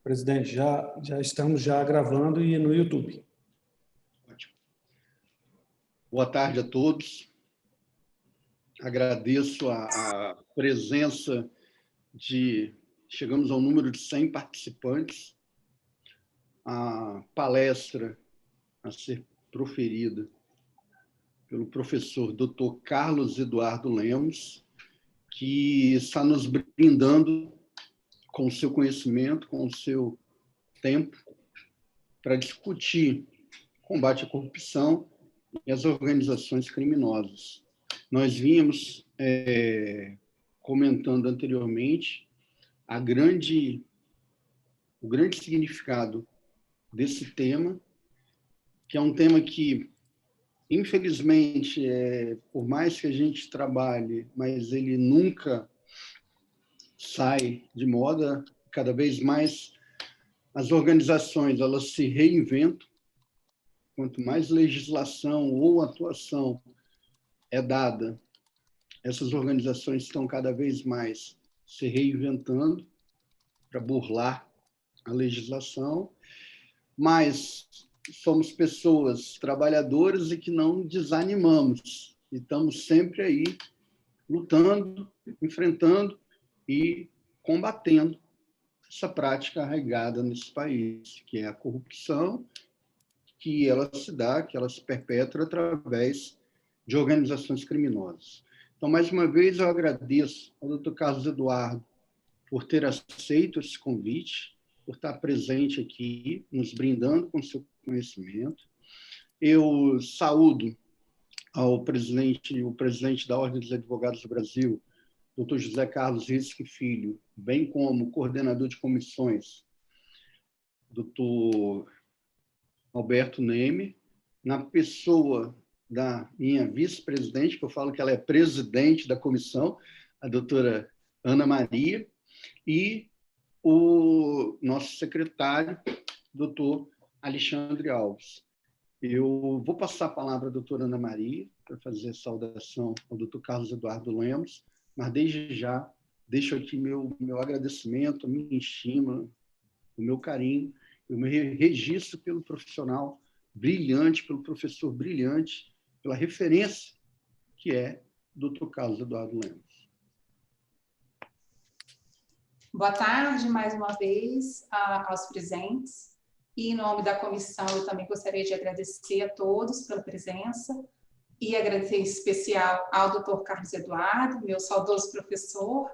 Presidente, já estamos gravando e no YouTube. Ótimo. Boa tarde a todos. Agradeço a presença chegamos ao número de 100 participantes. A palestra a ser proferida pelo professor Dr. Carlos Eduardo Lemos, que está nos brindando com o seu conhecimento, com o seu tempo, para discutir combate à corrupção e as organizações criminosas. Nós vínhamos comentando anteriormente o grande significado desse tema, que é um tema que, infelizmente, por mais que a gente trabalhe, mas ele nunca sai de moda. Cada vez mais as organizações elas se reinventam. Quanto mais legislação ou atuação é dada, essas organizações estão cada vez mais se reinventando para burlar a legislação, mas somos pessoas trabalhadoras e que não desanimamos, e estamos sempre aí lutando, enfrentando e combatendo essa prática arraigada nesse país, que é a corrupção, que ela se perpetra através de organizações criminosas. Então, mais uma vez, eu agradeço ao Dr. Carlos Eduardo por ter aceito esse convite, por estar presente aqui, nos brindando com seu conhecimento. Eu saúdo o presidente da Ordem dos Advogados do Brasil, Dr. José Carlos Risque Filho, bem como o coordenador de comissões, Dr. Alberto Neme, na pessoa da minha vice-presidente, que eu falo que ela é presidente da comissão, a doutora Ana Maria, e o nosso secretário, doutor Alexandre Alves. Eu vou passar a palavra à doutora Ana Maria para fazer a saudação ao doutor Carlos Eduardo Lemos, mas desde já deixo aqui meu agradecimento, a minha estima, o meu carinho, o meu registro pelo profissional brilhante, pelo professor brilhante, pela referência que é o Dr. Carlos Eduardo Lemos. Boa tarde, mais uma vez, aos presentes. E, em nome da comissão, eu também gostaria de agradecer a todos pela presença e agradecer em especial ao Dr. Carlos Eduardo, meu saudoso professor,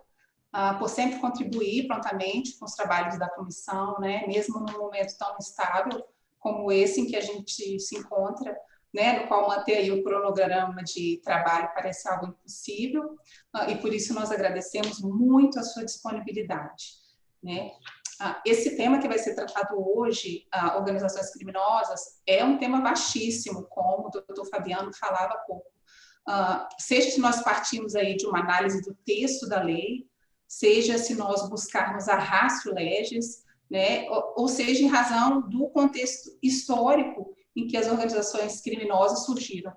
por sempre contribuir prontamente com os trabalhos da comissão, né? Mesmo num momento tão instável como esse em que a gente se encontra, né? No qual manter aí o cronograma de trabalho parece algo impossível, e por isso nós agradecemos muito a sua disponibilidade, né? Esse tema que vai ser tratado hoje, organizações criminosas, é um tema vastíssimo, como o doutor Fabiano falava há pouco. Seja se nós partimos aí de uma análise do texto da lei, seja se nós buscarmos a ratio legis, né, ou seja, em razão do contexto histórico em que as organizações criminosas surgiram.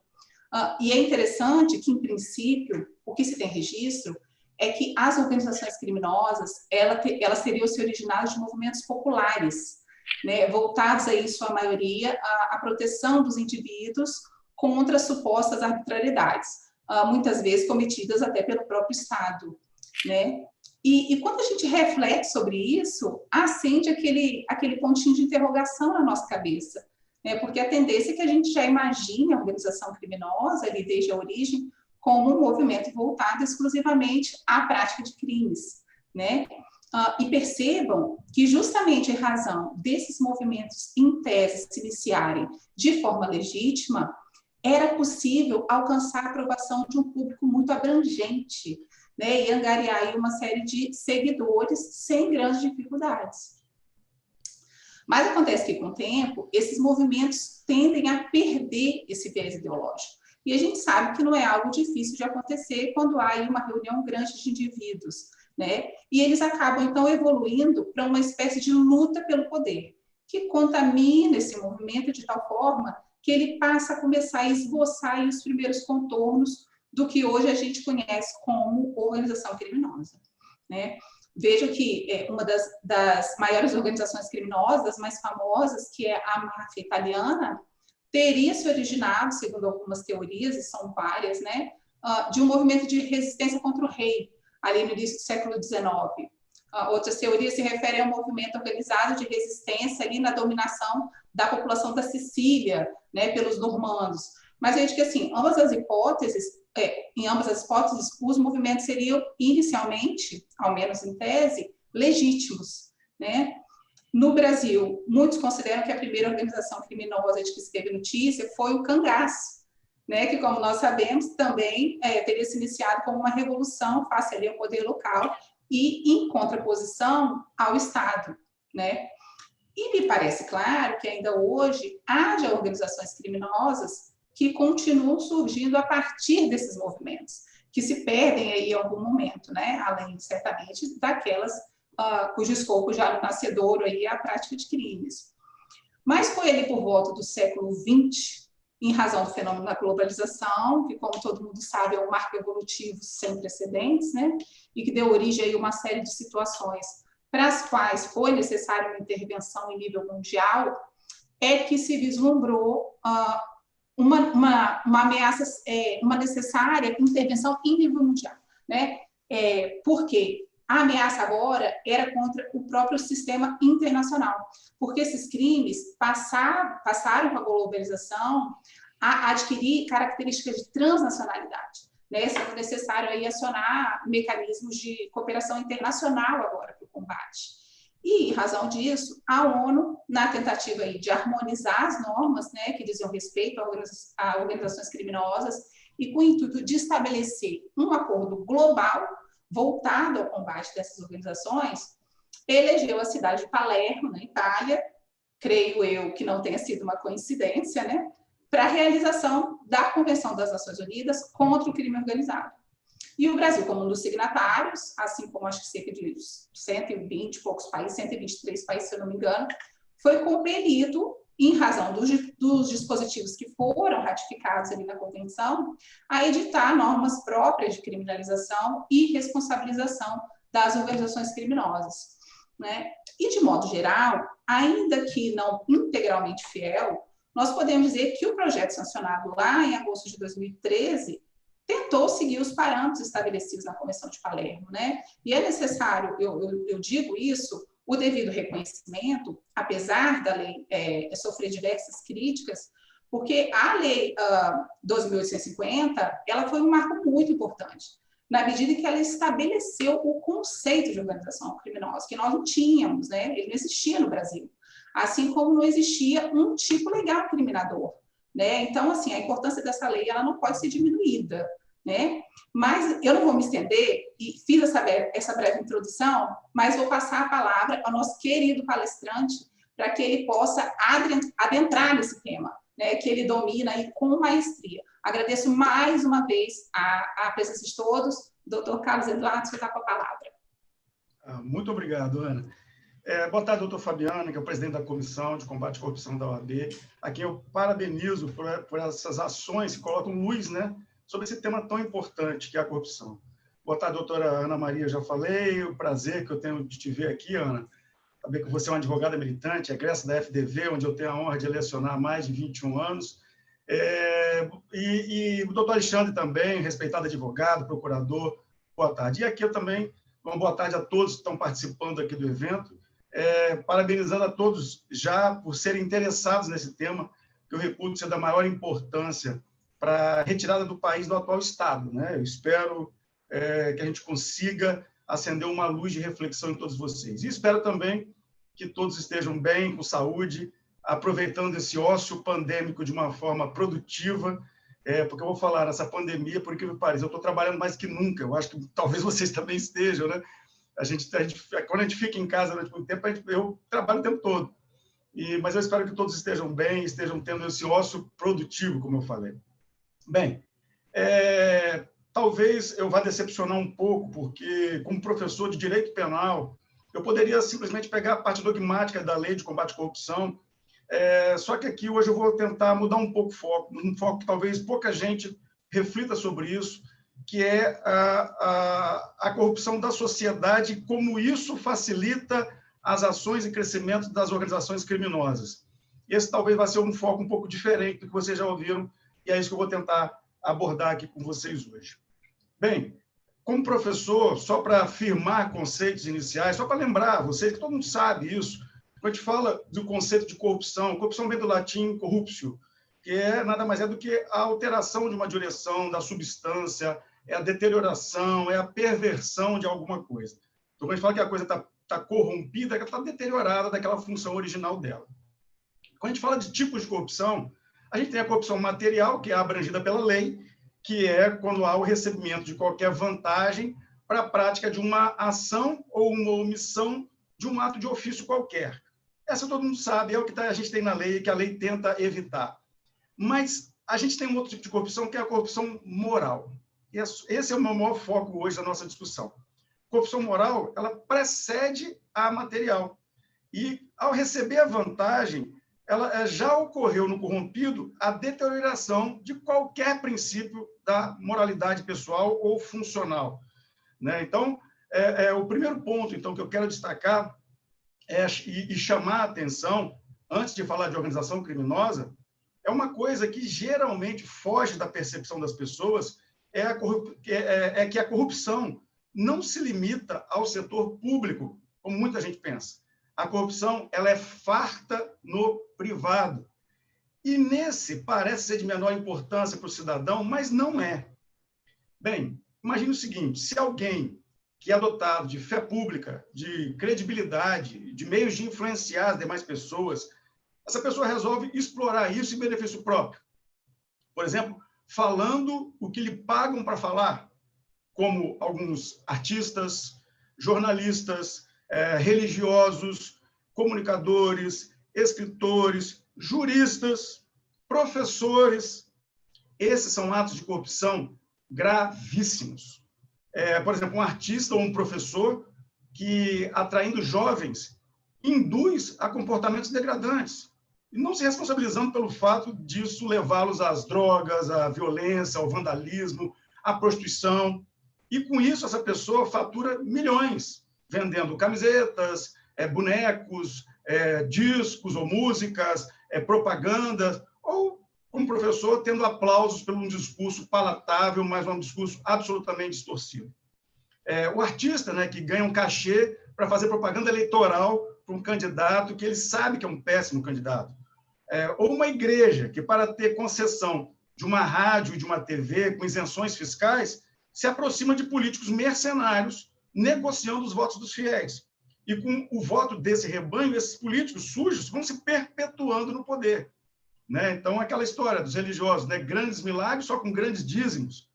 E é interessante que, em princípio, o que se tem registro é que as organizações criminosas, elas teriam se originado de movimentos populares, né, voltados aí, em sua maioria, à proteção dos indivíduos contra supostas arbitrariedades, muitas vezes cometidas até pelo próprio Estado, né? E quando a gente reflete sobre isso, acende aquele pontinho de interrogação na nossa cabeça, né? Porque a tendência é que a gente já imagine a organização criminosa, ali desde a origem, como um movimento voltado exclusivamente à prática de crimes, né? E percebam que justamente em razão desses movimentos em tese se iniciarem de forma legítima, era possível alcançar a aprovação de um público muito abrangente, né, e angariar aí uma série de seguidores sem grandes dificuldades. Mas acontece que, com o tempo, esses movimentos tendem a perder esse viés ideológico. E a gente sabe que não é algo difícil de acontecer quando há aí uma reunião grande de indivíduos, né? E eles acabam, então, evoluindo para uma espécie de luta pelo poder, que contamina esse movimento de tal forma que ele passa a começar a esboçar aí os primeiros contornos do que hoje a gente conhece como organização criminosa, né? Vejo que uma das maiores organizações criminosas, das mais famosas, que é a máfia italiana, teria se originado, segundo algumas teorias, e são várias, né, de um movimento de resistência contra o rei, ali no início do século XIX. Outras teorias se referem a um movimento organizado de resistência ali na dominação da população da Sicília, né, pelos normandos. Mas eu digo que, assim, em ambas as hipóteses, os movimentos seriam inicialmente, ao menos em tese, legítimos, né? No Brasil, muitos consideram que a primeira organização criminosa de que se teve notícia foi o cangaço, né, que, como nós sabemos, também teria se iniciado como uma revolução face ali ao poder local e em contraposição ao Estado, né? E me parece claro que ainda hoje haja organizações criminosas que continuam surgindo a partir desses movimentos, que se perdem aí em algum momento, né? Além, certamente, daquelas cujo escopo já no nascedouro aí é a prática de crimes. Mas foi ali por volta do século XX, em razão do fenômeno da globalização, que, como todo mundo sabe, é um marco evolutivo sem precedentes, né? E que deu origem a uma série de situações para as quais foi necessária uma intervenção em nível mundial, é que se vislumbrou uma ameaça, uma necessária intervenção em nível mundial, né? Por quê? A ameaça agora era contra o próprio sistema internacional, porque esses crimes passaram com a globalização a adquirir características de transnacionalidade, né? Sendo necessário aí acionar mecanismos de cooperação internacional agora para o combate. E, em razão disso, a ONU, na tentativa aí de harmonizar as normas, né, que diziam respeito a organizações criminosas, e com o intuito de estabelecer um acordo global voltado ao combate dessas organizações, elegeu a cidade de Palermo, na Itália, creio eu que não tenha sido uma coincidência, né, para a realização da Convenção das Nações Unidas contra o crime organizado. E o Brasil, como um dos signatários, assim como acho que cerca de 120 e poucos países, 123 países, se eu não me engano, foi compelido, em razão dos dispositivos que foram ratificados ali na Convenção, a editar normas próprias de criminalização e responsabilização das organizações criminosas, né? E, de modo geral, ainda que não integralmente fiel, nós podemos dizer que o projeto sancionado lá em agosto de 2013 tentou seguir os parâmetros estabelecidos na Convenção de Palermo, né? E é necessário, eu digo isso, o devido reconhecimento, apesar da lei sofrer diversas críticas, porque a lei 2.850, ela foi um marco muito importante, na medida em que ela estabeleceu o conceito de organização criminosa, que nós não tínhamos, né? Ele não existia no Brasil, assim como não existia um tipo legal criminador, né? Então, assim, a importância dessa lei ela não pode ser diminuída, né? Mas eu não vou me estender, e fiz essa breve introdução, mas vou passar a palavra ao nosso querido palestrante para que ele possa adentrar nesse tema, né, que ele domina aí com maestria. Agradeço mais uma vez a presença de todos. Dr. Carlos Eduardo, você está com a palavra. Muito obrigado, Ana. Boa tarde, doutor Fabiano, que é o presidente da Comissão de Combate à Corrupção da OAB, a quem eu parabenizo por essas ações que colocam luz, né, sobre esse tema tão importante que é a corrupção. Boa tarde, doutora Ana Maria, já falei, o prazer que eu tenho de te ver aqui, Ana, saber que você é uma advogada militante, egressa da FDV, onde eu tenho a honra de lecionar há mais de 21 anos, e o doutor Alexandre também, respeitado advogado, procurador, boa tarde. E aqui eu também, uma boa tarde a todos que estão participando aqui do evento, parabenizando a todos já por serem interessados nesse tema, que eu reputo ser da maior importância para a retirada do país do atual estado, né? Eu espero que a gente consiga acender uma luz de reflexão em todos vocês. E espero também que todos estejam bem, com saúde, aproveitando esse ócio pandêmico de uma forma produtiva, porque eu vou falar, nessa pandemia, por incrível que pareça, eu estou trabalhando mais que nunca, eu acho que talvez vocês também estejam, né? Quando a gente fica em casa durante muito tempo, eu trabalho o tempo todo. Mas eu espero que todos estejam bem, estejam tendo esse ócio produtivo, como eu falei. Bem, talvez eu vá decepcionar um pouco, porque, como professor de direito penal, eu poderia simplesmente pegar a parte dogmática da lei de combate à corrupção, só que aqui hoje eu vou tentar mudar um pouco o foco, um foco que talvez pouca gente reflita sobre isso, que é a corrupção da sociedade, como isso facilita as ações e crescimento das organizações criminosas. Esse talvez vai ser um foco um pouco diferente do que vocês já ouviram, e é isso que eu vou tentar abordar aqui com vocês hoje. Bem, como professor, só para afirmar conceitos iniciais, só para lembrar vocês, que todo mundo sabe isso, quando a gente fala do conceito de corrupção vem do latim corruptio, que nada mais é do que a alteração de uma direção da substância, é a deterioração, é a perversão de alguma coisa. Então, quando a gente fala que a coisa está corrompida, é que ela está deteriorada daquela função original dela. Quando a gente fala de tipos de corrupção, a gente tem a corrupção material, que é abrangida pela lei, que é quando há o recebimento de qualquer vantagem para a prática de uma ação ou uma omissão de um ato de ofício qualquer. Essa todo mundo sabe, é o que a gente tem na lei, que a lei tenta evitar. Mas a gente tem um outro tipo de corrupção, que é a corrupção moral. Esse é o meu maior foco hoje da nossa discussão. Corrupção moral, ela precede a material. E, ao receber a vantagem, ela já ocorreu no corrompido a deterioração de qualquer princípio da moralidade pessoal ou funcional. Né? Então, o primeiro ponto então, que eu quero destacar e chamar a atenção, antes de falar de organização criminosa, é uma coisa que geralmente foge da percepção das pessoas, que a corrupção não se limita ao setor público, como muita gente pensa. A corrupção ela é farta no privado. E nesse parece ser de menor importância para o cidadão, mas não é. Bem, imagine o seguinte, se alguém que é dotado de fé pública, de credibilidade, de meios de influenciar as demais pessoas, essa pessoa resolve explorar isso em benefício próprio. Por exemplo, falando o que lhe pagam para falar, como alguns artistas, jornalistas, religiosos, comunicadores, escritores, juristas, professores. Esses são atos de corrupção gravíssimos. Por exemplo, um artista ou um professor que, atraindo jovens, induz a comportamentos degradantes, e não se responsabilizando pelo fato disso levá-los às drogas, à violência, ao vandalismo, à prostituição. E, com isso, essa pessoa fatura milhões, vendendo camisetas, bonecos, discos ou músicas, propagandas, ou, como professor, tendo aplausos por um discurso palatável, mas um discurso absolutamente distorcido. O artista, né, que ganha um cachê para fazer propaganda eleitoral para um candidato que ele sabe que é um péssimo candidato. Ou uma igreja que, para ter concessão de uma rádio e de uma TV com isenções fiscais, se aproxima de políticos mercenários negociando os votos dos fiéis. E com o voto desse rebanho, esses políticos sujos vão se perpetuando no poder. Né? Então, aquela história dos religiosos, né? Grandes milagres, só com grandes dízimos.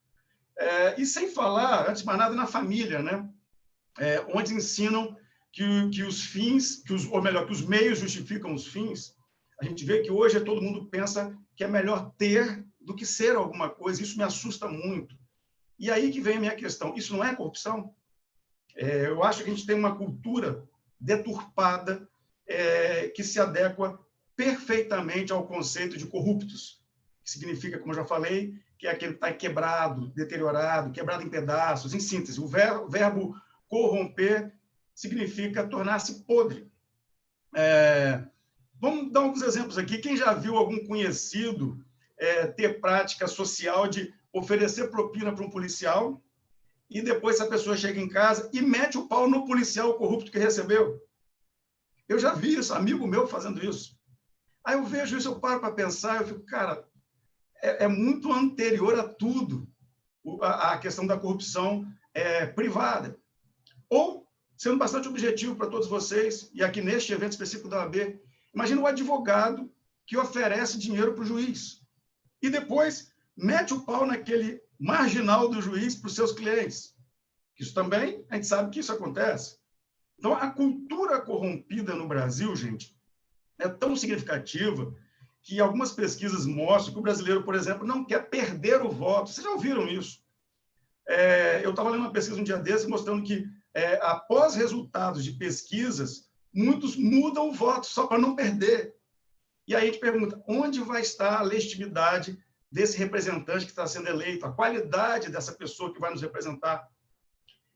E sem falar, antes de mais nada, na família, né? Onde ensinam que os fins, que os meios justificam os fins. A gente vê que hoje todo mundo pensa que é melhor ter do que ser alguma coisa. Isso me assusta muito. E aí que vem a minha questão. Isso não é corrupção? Eu acho que a gente tem uma cultura deturpada que se adequa perfeitamente ao conceito de corruptos, que significa, como eu já falei, que é aquele que está quebrado, deteriorado, quebrado em pedaços. Em síntese, o verbo corromper significa tornar-se podre. Vamos dar alguns exemplos aqui. Quem já viu algum conhecido ter prática social de oferecer propina para um policial e depois essa pessoa chega em casa e mete o pau no policial corrupto que recebeu? Eu já vi isso, amigo meu fazendo isso. Aí eu vejo isso, eu paro para pensar, eu fico, cara, é muito anterior a tudo a questão da corrupção privada. Ou, sendo bastante objetivo para todos vocês, e aqui neste evento específico da OAB, imagina o advogado que oferece dinheiro para o juiz e depois mete o pau naquele marginal do juiz para os seus clientes. Isso também, a gente sabe que isso acontece. Então, a cultura corrompida no Brasil, gente, é tão significativa que algumas pesquisas mostram que o brasileiro, por exemplo, não quer perder o voto. Vocês já ouviram isso? Eu estava lendo uma pesquisa um dia desse mostrando que, após resultados de pesquisas, muitos mudam o voto só para não perder. E aí a gente pergunta, onde vai estar a legitimidade desse representante que está sendo eleito, a qualidade dessa pessoa que vai nos representar.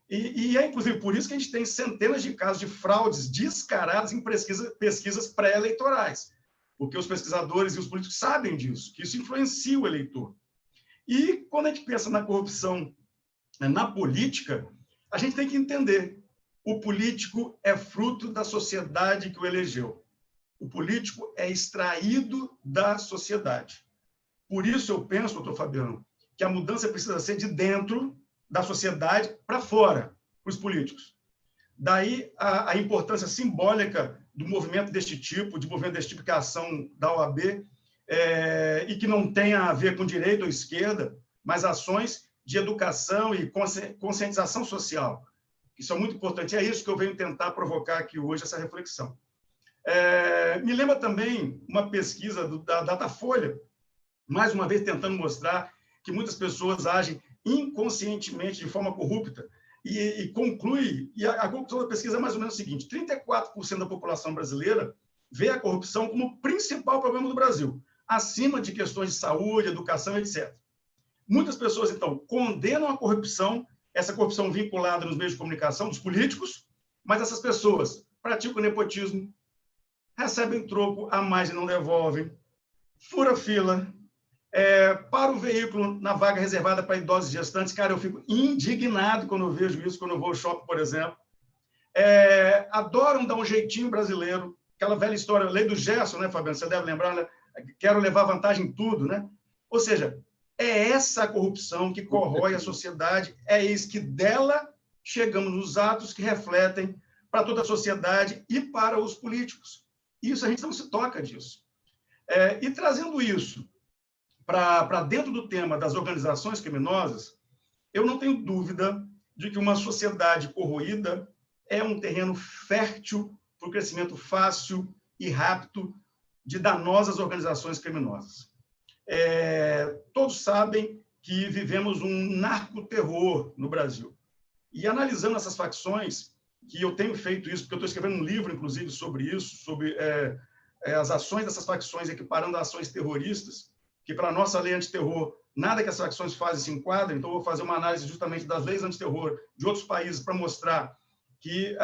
E é, inclusive, por isso que a gente tem centenas de casos de fraudes descaradas em pesquisas pré-eleitorais, porque os pesquisadores e os políticos sabem disso, que isso influencia o eleitor. E, quando a gente pensa na corrupção, né, na política, a gente tem que entender: o político é fruto da sociedade que o elegeu. O político é extraído da sociedade. Por isso eu penso, doutor Fabiano, que a mudança precisa ser de dentro da sociedade para fora, para os políticos. Daí a importância simbólica do movimento deste tipo, de movimento deste tipo que é a ação da OAB, e que não tem a ver com direita ou esquerda, mas ações de educação e conscientização social. Isso é muito importante. É isso que eu venho tentar provocar aqui hoje, essa reflexão. Me lembra também uma pesquisa da Datafolha, mais uma vez tentando mostrar que muitas pessoas agem inconscientemente, de forma corrupta, e conclui, e a conclusão da pesquisa é mais ou menos o seguinte: 34% da população brasileira vê a corrupção como o principal problema do Brasil, acima de questões de saúde, educação, etc. Muitas pessoas, então, condenam a corrupção, essa corrupção vinculada nos meios de comunicação dos políticos, mas essas pessoas praticam nepotismo, recebem troco a mais e não devolvem, fura fila, para o veículo na vaga reservada para idosos gestantes. Cara, eu fico indignado quando eu vejo isso, quando eu vou ao shopping, por exemplo. Adoram dar um jeitinho brasileiro, aquela velha história, lei do Gerson, né, Fabiano? Você deve lembrar, né? Quero levar vantagem em tudo, né? Ou seja, é essa corrupção que corrói a sociedade, é isso que dela chegamos nos atos que refletem para toda a sociedade e para os políticos. Isso a gente não se toca disso. E trazendo isso para dentro do tema das organizações criminosas, eu não tenho dúvida de que uma sociedade corroída é um terreno fértil para o crescimento fácil e rápido de danosas organizações criminosas. Todos sabem que vivemos um narcoterror no Brasil. E analisando essas facções, que eu tenho feito isso, porque eu estou escrevendo um livro, inclusive, sobre isso, sobre as ações dessas facções, equiparando a ações terroristas, que, para a nossa lei antiterror, nada que essas facções fazem se enquadra. Então, eu vou fazer uma análise justamente das leis antiterror de outros países para mostrar que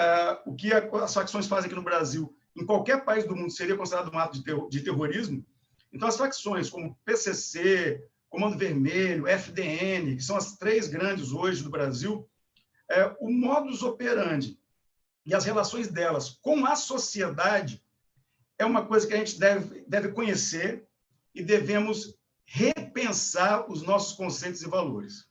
o que as facções fazem aqui no Brasil, em qualquer país do mundo, seria considerado um ato de terrorismo. Então, as facções como PCC, Comando Vermelho, FDN, que são as três grandes hoje do Brasil, o modus operandi e as relações delas com a sociedade é uma coisa que a gente deve conhecer e devemos repensar os nossos conceitos e valores.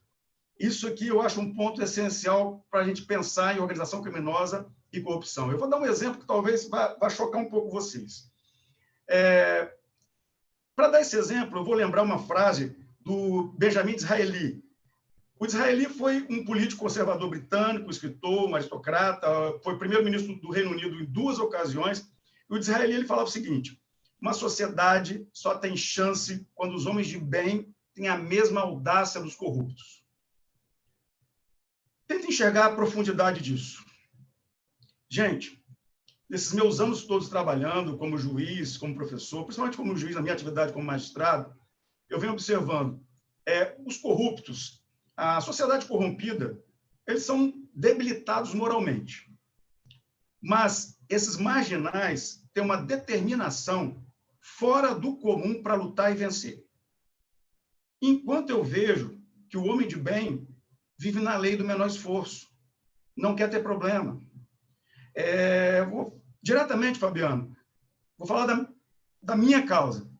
Isso aqui eu acho um ponto essencial para a gente pensar em organização criminosa e corrupção. Eu vou dar um exemplo que talvez vá chocar um pouco vocês. Para dar esse exemplo, eu vou lembrar uma frase do Benjamin Disraeli. O Disraeli foi um político conservador britânico, escritor, um aristocrata, foi primeiro-ministro do Reino Unido em 2 ocasiões. E o Disraeli ele falava o seguinte: uma sociedade só tem chance quando os homens de bem têm a mesma audácia dos corruptos. Tenta enxergar a profundidade disso. Gente, nesses meus anos todos trabalhando como juiz, como professor, principalmente como juiz na minha atividade como magistrado, eu venho observando os corruptos, a sociedade corrompida, eles são debilitados moralmente. Mas esses marginais têm uma determinação fora do comum para lutar e vencer. Enquanto eu vejo que o homem de bem vive na lei do menor esforço, não quer ter problema. Diretamente, Fabiano, vou falar da minha causa.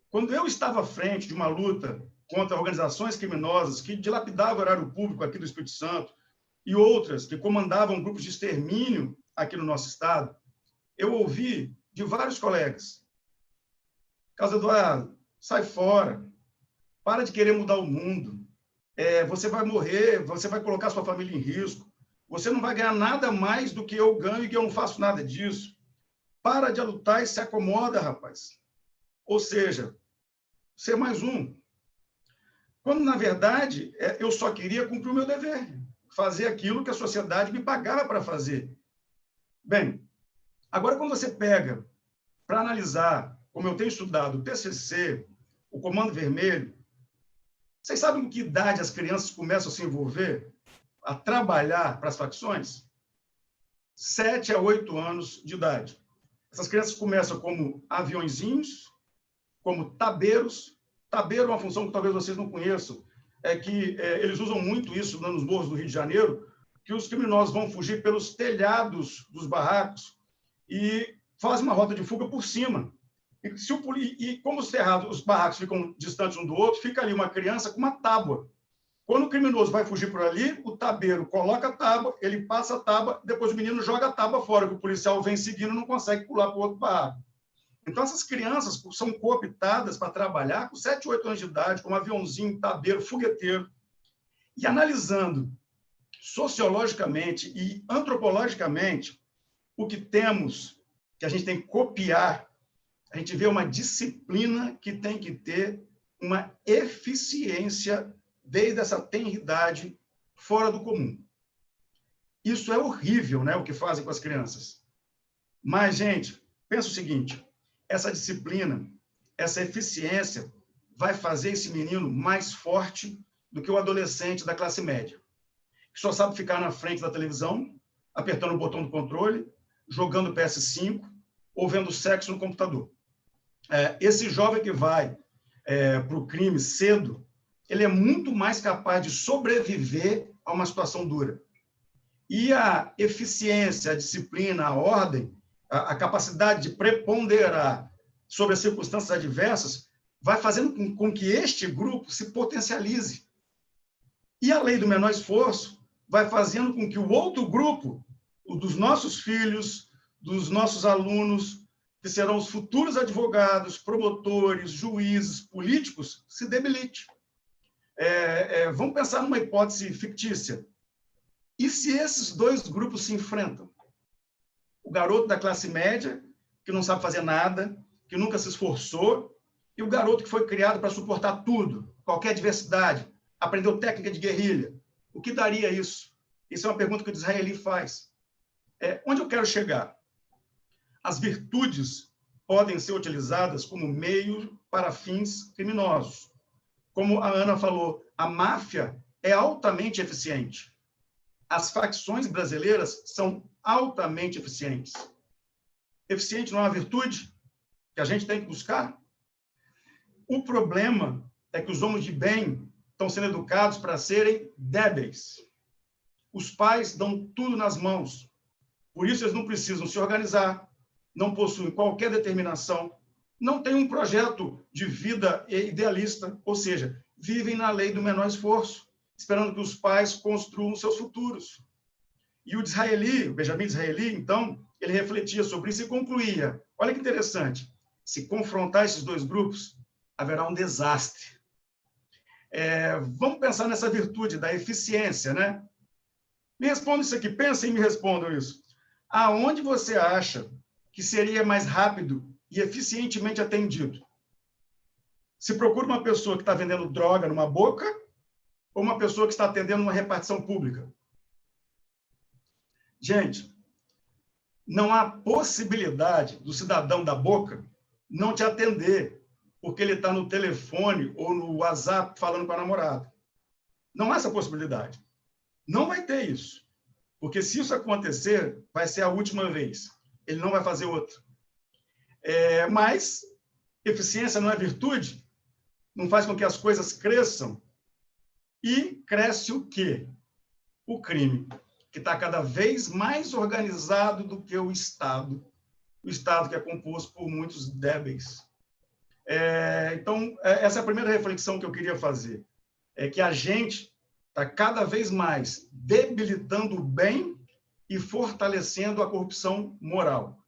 Quando eu estava à frente de uma luta contra organizações criminosas que dilapidavam o horário público aqui do Espírito Santo e outras que comandavam grupos de extermínio aqui no nosso estado, eu ouvi de vários colegas: Carlos Eduardo, sai fora, para de querer mudar o mundo, você vai morrer, você vai colocar sua família em risco, você não vai ganhar nada mais do que eu ganho e que eu não faço nada disso. Para de lutar e se acomoda, rapaz. Ou seja, ser mais um. Quando, na verdade, eu só queria cumprir o meu dever, fazer aquilo que a sociedade me pagava para fazer. Bem, agora, quando você pega para analisar, como eu tenho estudado, o PCC, o Comando Vermelho, Vocês sabem com que idade as crianças começam a se envolver, a trabalhar para as facções? 7 a 8 anos de idade. Essas crianças começam como aviõezinhos, como tabeiros. Tabeiro é uma função que talvez vocês não conheçam, é que eles usam muito isso nos morros do Rio de Janeiro, que os criminosos vão fugir pelos telhados dos barracos e fazem uma rota de fuga por cima. E como os barracos ficam distantes um do outro, fica ali uma criança com uma tábua. Quando o criminoso vai fugir por ali, o tabeiro coloca a tábua, ele passa a tábua, depois o menino joga a tábua fora, que o policial vem seguindo e não consegue pular para o outro barraco. Então, essas crianças são cooptadas para trabalhar com 7, 8 anos de idade, como aviãozinho, tabeiro, fogueteiro. E analisando sociologicamente e antropologicamente o que temos, que a gente tem que copiar, a gente vê uma disciplina que tem que ter uma eficiência desde essa tenridade fora do comum. Isso é horrível, né, o que fazem com as crianças. Mas, gente, pensa o seguinte, essa disciplina, essa eficiência vai fazer esse menino mais forte do que o adolescente da classe média, que só sabe ficar na frente da televisão, apertando o botão do controle, jogando PS5 ou vendo sexo no computador. Esse jovem que vai para o crime cedo, ele é muito mais capaz de sobreviver a uma situação dura. E a eficiência, a disciplina, a ordem, a capacidade de preponderar sobre as circunstâncias adversas, vai fazendo com que este grupo se potencialize. E a lei do menor esforço vai fazendo com que o outro grupo, o dos nossos filhos, dos nossos alunos, que serão os futuros advogados, promotores, juízes, políticos, se debilite. Vamos pensar numa hipótese fictícia. E se esses dois grupos se enfrentam? O garoto da classe média, que não sabe fazer nada, que nunca se esforçou, e o garoto que foi criado para suportar tudo, qualquer adversidade, aprendeu técnica de guerrilha. O que daria isso? Isso é uma pergunta que o Disraeli faz. Onde eu quero chegar? As virtudes podem ser utilizadas como meio para fins criminosos. Como a Ana falou, a máfia é altamente eficiente. As facções brasileiras são altamente eficientes. Eficiente não é uma virtude que a gente tem que buscar? O problema é que os homens de bem estão sendo educados para serem débeis. Os pais dão tudo nas mãos. Por isso, eles não precisam se organizar, não possuem qualquer determinação, não têm um projeto de vida idealista, ou seja, vivem na lei do menor esforço, esperando que os pais construam seus futuros. E o Disraeli, o Benjamin Disraeli, então, ele refletia sobre isso e concluía, olha que interessante, se confrontar esses dois grupos, haverá um desastre. Vamos pensar nessa virtude da eficiência, né? Me respondam isso aqui, pensem e me respondam isso. Aonde você acha que seria mais rápido e eficientemente atendido? Se procura uma pessoa que está vendendo droga numa boca ou uma pessoa que está atendendo uma repartição pública? Gente, não há possibilidade do cidadão da boca não te atender porque ele está no telefone ou no WhatsApp falando com a namorada. Não há essa possibilidade. Não vai ter isso. Porque se isso acontecer, vai ser a última vez. Ele não vai fazer outra. Mas eficiência não é virtude? Não faz com que as coisas cresçam? E cresce o quê? O crime, que está cada vez mais organizado do que o Estado que é composto por muitos débeis. Então, essa é a primeira reflexão que eu queria fazer. É que a gente está cada vez mais debilitando o bem e fortalecendo a corrupção moral.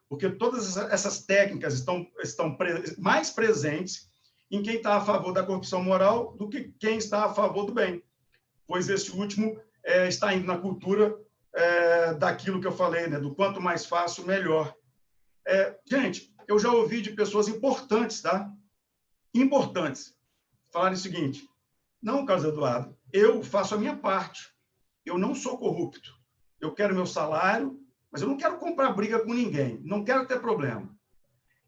Porque todas essas técnicas estão mais presentes em quem está a favor da corrupção moral do que quem está a favor do bem. Pois esse último está indo na cultura daquilo que eu falei, né? Do quanto mais fácil, melhor. Gente, eu já ouvi de pessoas importantes, tá? Importantes, falarem o seguinte: não, Carlos Eduardo, eu faço a minha parte. Eu não sou corrupto. Eu quero meu salário, mas eu não quero comprar briga com ninguém. Não quero ter problema.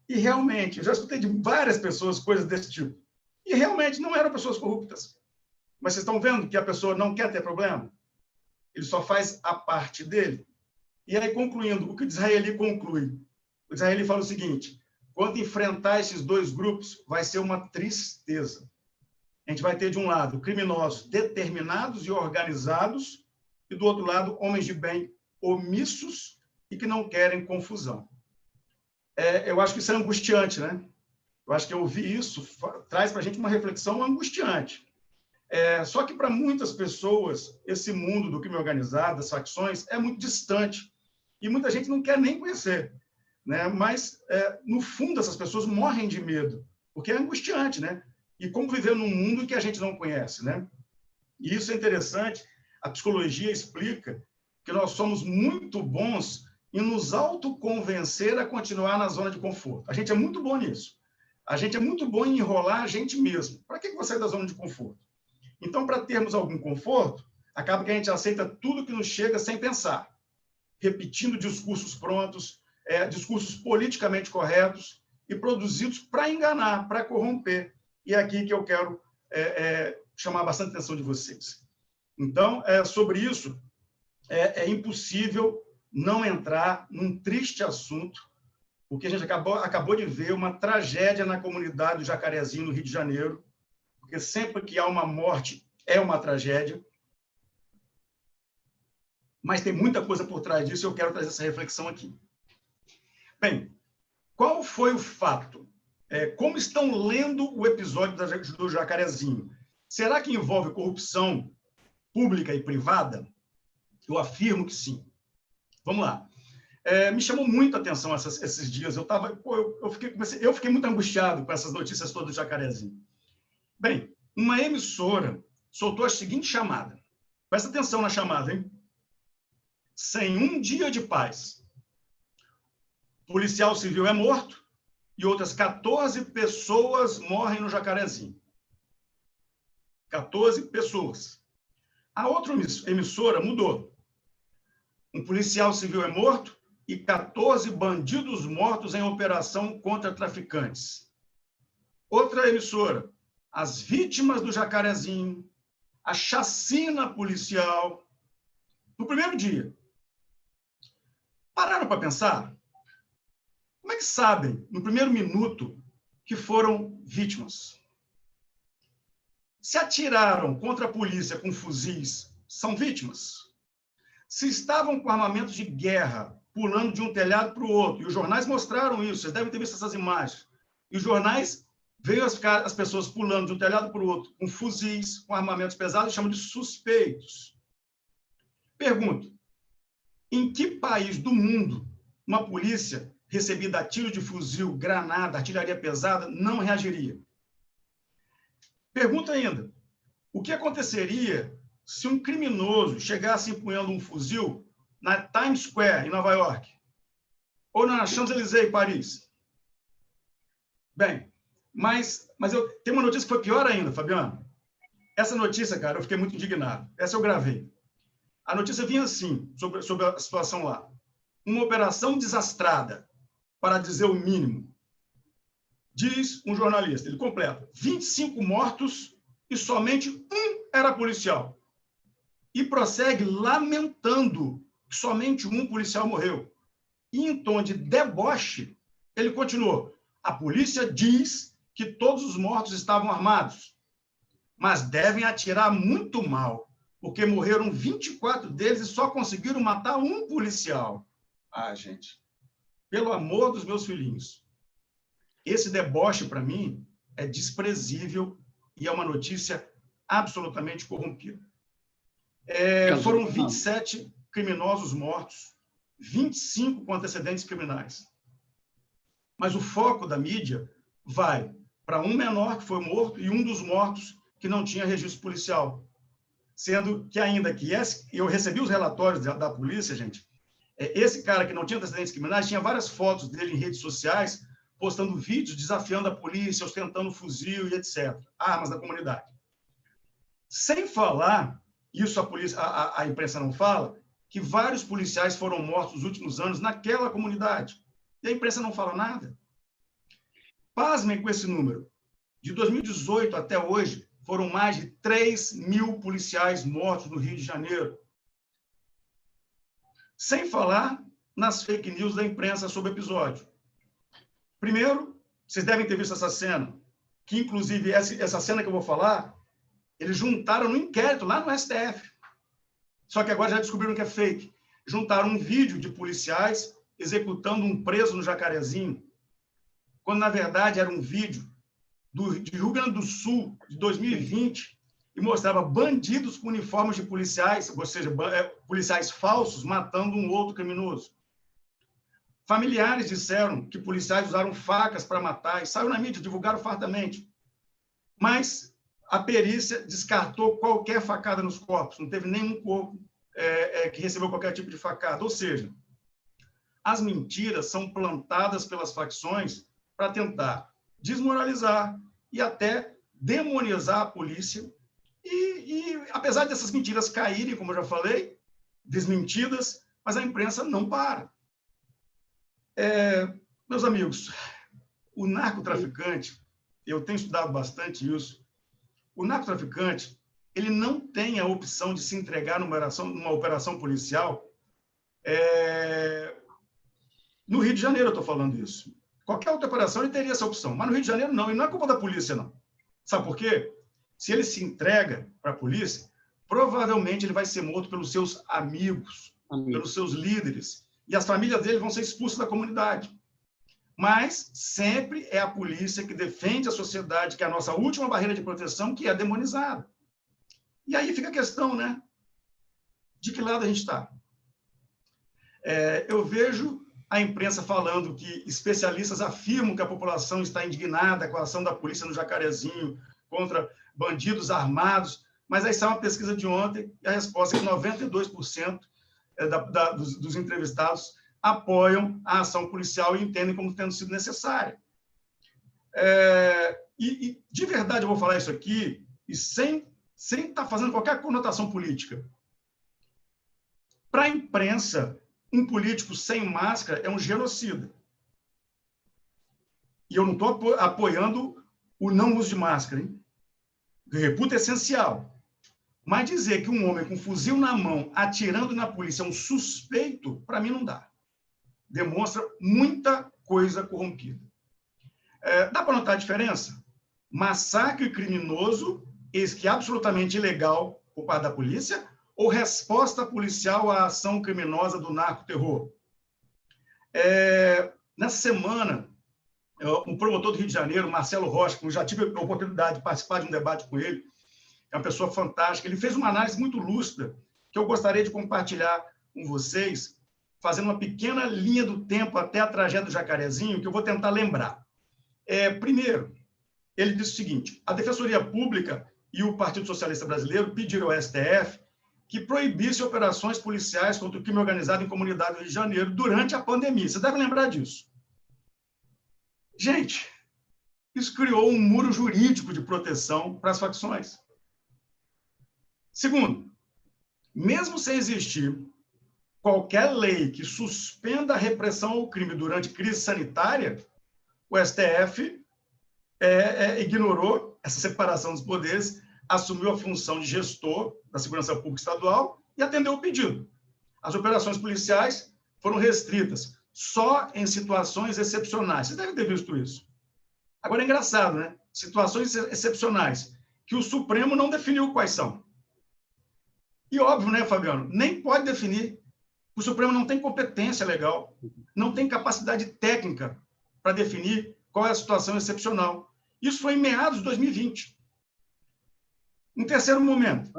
E realmente, eu já escutei de várias pessoas coisas desse tipo. E realmente não eram pessoas corruptas. Mas vocês estão vendo que a pessoa não quer ter problema? Ele só faz a parte dele. E aí, concluindo, o que o Disraeli conclui? O Disraeli fala o seguinte: quando enfrentar esses dois grupos, vai ser uma tristeza. A gente vai ter, de um lado, criminosos determinados e organizados, e, do outro lado, homens de bem omissos e que não querem confusão. Eu acho que isso é angustiante, né? Eu acho que ouvir isso traz para a gente uma reflexão angustiante. Só que, para muitas pessoas, esse mundo do crime organizado, das facções, é muito distante. E muita gente não quer nem conhecer, né? Mas, no fundo, essas pessoas morrem de medo, porque é angustiante, né? E como viver num mundo que a gente não conhece, né? E isso é interessante. A psicologia explica que nós somos muito bons em nos autoconvencer a continuar na zona de conforto. A gente é muito bom nisso. A gente é muito bom em enrolar a gente mesmo. Para que você sair da zona de conforto? Então, para termos algum conforto, acaba que a gente aceita tudo que nos chega sem pensar, repetindo discursos prontos, discursos politicamente corretos e produzidos para enganar, para corromper. E é aqui que eu quero chamar bastante atenção de vocês. Então, sobre isso, é impossível não entrar num triste assunto, porque a gente acabou de ver uma tragédia na comunidade do Jacarezinho, no Rio de Janeiro, porque sempre que há uma morte é uma tragédia, mas tem muita coisa por trás disso e eu quero trazer essa reflexão aqui. Bem, qual foi o fato? Como estão lendo o episódio do Jacarezinho? Será que envolve corrupção pública e privada? Eu afirmo que sim. Vamos lá. Me chamou muito a atenção esses dias. Eu fiquei muito angustiado com essas notícias todas do Jacarezinho. Bem, uma emissora soltou a seguinte chamada. Presta atenção na chamada, hein? Sem um dia de paz. Policial civil é morto e outras 14 pessoas morrem no Jacarezinho. 14 pessoas. A outra emissora mudou. Um policial civil é morto e 14 bandidos mortos em operação contra traficantes. Outra emissora. As vítimas do Jacarezinho, a chacina policial, no primeiro dia. Pararam para pensar? Como é que sabem, no primeiro minuto, que foram vítimas? Se atiraram contra a polícia com fuzis, são vítimas? Se estavam com armamentos de guerra, pulando de um telhado para o outro, e os jornais mostraram isso, vocês devem ter visto essas imagens, e os jornais veio as pessoas pulando de um telhado para o outro, com fuzis, com armamentos pesados, e chamam de suspeitos. Pergunto, em que país do mundo uma polícia recebida a tiro de fuzil, granada, artilharia pesada, não reagiria? Pergunta ainda, o que aconteceria se um criminoso chegasse empunhando um fuzil na Times Square, em Nova York, ou na Champs-Élysées, em Paris? Bem, mas eu tenho uma notícia que foi pior ainda, Fabiano. Essa notícia, cara, eu fiquei muito indignado. Essa eu gravei. A notícia vinha assim, sobre a situação lá. Uma operação desastrada, para dizer o mínimo. Diz um jornalista, ele completa, 25 mortos e somente um era policial. E prossegue lamentando que somente um policial morreu. E em tom de deboche, ele continuou, a polícia diz que todos os mortos estavam armados, mas devem atirar muito mal, porque morreram 24 deles e só conseguiram matar um policial. Ah, gente, pelo amor dos meus filhinhos. Esse deboche, para mim, é desprezível e é uma notícia absolutamente corrompida. Foram 27 criminosos mortos, 25 com antecedentes criminais. Mas o foco da mídia vai para um menor que foi morto e um dos mortos que não tinha registro policial. Sendo que ainda que eu recebi os relatórios da polícia, gente, esse cara que não tinha antecedentes criminais tinha várias fotos dele em redes sociais, postando vídeos desafiando a polícia, ostentando fuzil e etc. Armas da comunidade. Sem falar, isso a imprensa não fala, que vários policiais foram mortos nos últimos anos naquela comunidade. E a imprensa não fala nada. Pasmem com esse número. De 2018 até hoje, foram mais de 3.000 policiais mortos no Rio de Janeiro. Sem falar nas fake news da imprensa sobre o episódio. Primeiro, vocês devem ter visto essa cena, que, inclusive, essa cena que eu vou falar, eles juntaram no inquérito lá no STF. Só que agora já descobriram que é fake. Juntaram um vídeo de policiais executando um preso no Jacarezinho, quando, na verdade, era um vídeo de Rio Grande do Sul, de 2020, e mostrava bandidos com uniformes de policiais, ou seja, policiais falsos, matando um outro criminoso. Familiares disseram que policiais usaram facas para matar, e saiu na mídia, divulgaram fartamente. Mas a perícia descartou qualquer facada nos corpos, não teve nenhum corpo que recebeu qualquer tipo de facada. Ou seja, as mentiras são plantadas pelas facções para tentar desmoralizar e até demonizar a polícia. E apesar dessas mentiras caírem, como eu já falei, desmentidas, mas a imprensa não para. Meus amigos, o narcotraficante, eu tenho estudado bastante isso, o narcotraficante, ele não tem a opção de se entregar numa operação policial. No Rio de Janeiro eu estou falando isso. Qualquer outra operação ele teria essa opção, mas no Rio de Janeiro não, e não é culpa da polícia, não. Sabe por quê? Se ele se entrega para a polícia, provavelmente ele vai ser morto pelos seus amigos, pelos seus líderes, e as famílias dele vão ser expulsas da comunidade. Mas sempre é a polícia que defende a sociedade, que é a nossa última barreira de proteção, que é demonizada. E aí fica a questão, né? De que lado a gente está? Eu vejo a imprensa falando que especialistas afirmam que a população está indignada com a ação da polícia no Jacarezinho contra bandidos armados, mas aí saiu uma pesquisa de ontem e a resposta é que 92% dos entrevistados apoiam a ação policial e entendem como tendo sido necessária. E de verdade eu vou falar isso aqui, e sem estar fazendo qualquer conotação política. Para a imprensa, um político sem máscara é um genocida. E eu não estou apoiando o não uso de máscara, hein? Eu reputo essencial. Mas dizer que um homem com fuzil na mão, atirando na polícia, é um suspeito, para mim não dá. Demonstra muita coisa corrompida. Dá para notar a diferença? Massacre criminoso, esse que é absolutamente ilegal por parte da polícia, ou resposta policial à ação criminosa do narcoterror? Nessa semana, um promotor do Rio de Janeiro, Marcelo Rocha, que eu já tive a oportunidade de participar de um debate com ele, é uma pessoa fantástica, ele fez uma análise muito lúcida, que eu gostaria de compartilhar com vocês, fazendo uma pequena linha do tempo até a tragédia do Jacarezinho, que eu vou tentar lembrar. Primeiro, ele disse o seguinte: a Defensoria Pública e o Partido Socialista Brasileiro pediram ao STF que proibisse operações policiais contra o crime organizado em comunidade do Rio de Janeiro durante a pandemia. Você deve lembrar disso. Gente, isso criou um muro jurídico de proteção para as facções. Segundo, mesmo sem existir qualquer lei que suspenda a repressão ao crime durante crise sanitária, o STF ignorou essa separação dos poderes, assumiu a função de gestor da segurança pública estadual e atendeu o pedido. As operações policiais foram restritas só em situações excepcionais. Você deve ter visto isso. Agora é engraçado, né? Situações excepcionais que o Supremo não definiu quais são. E óbvio, né, Fabiano? Nem pode definir. O Supremo não tem competência legal, não tem capacidade técnica para definir qual é a situação excepcional. Isso foi em meados de 2020. Um terceiro momento.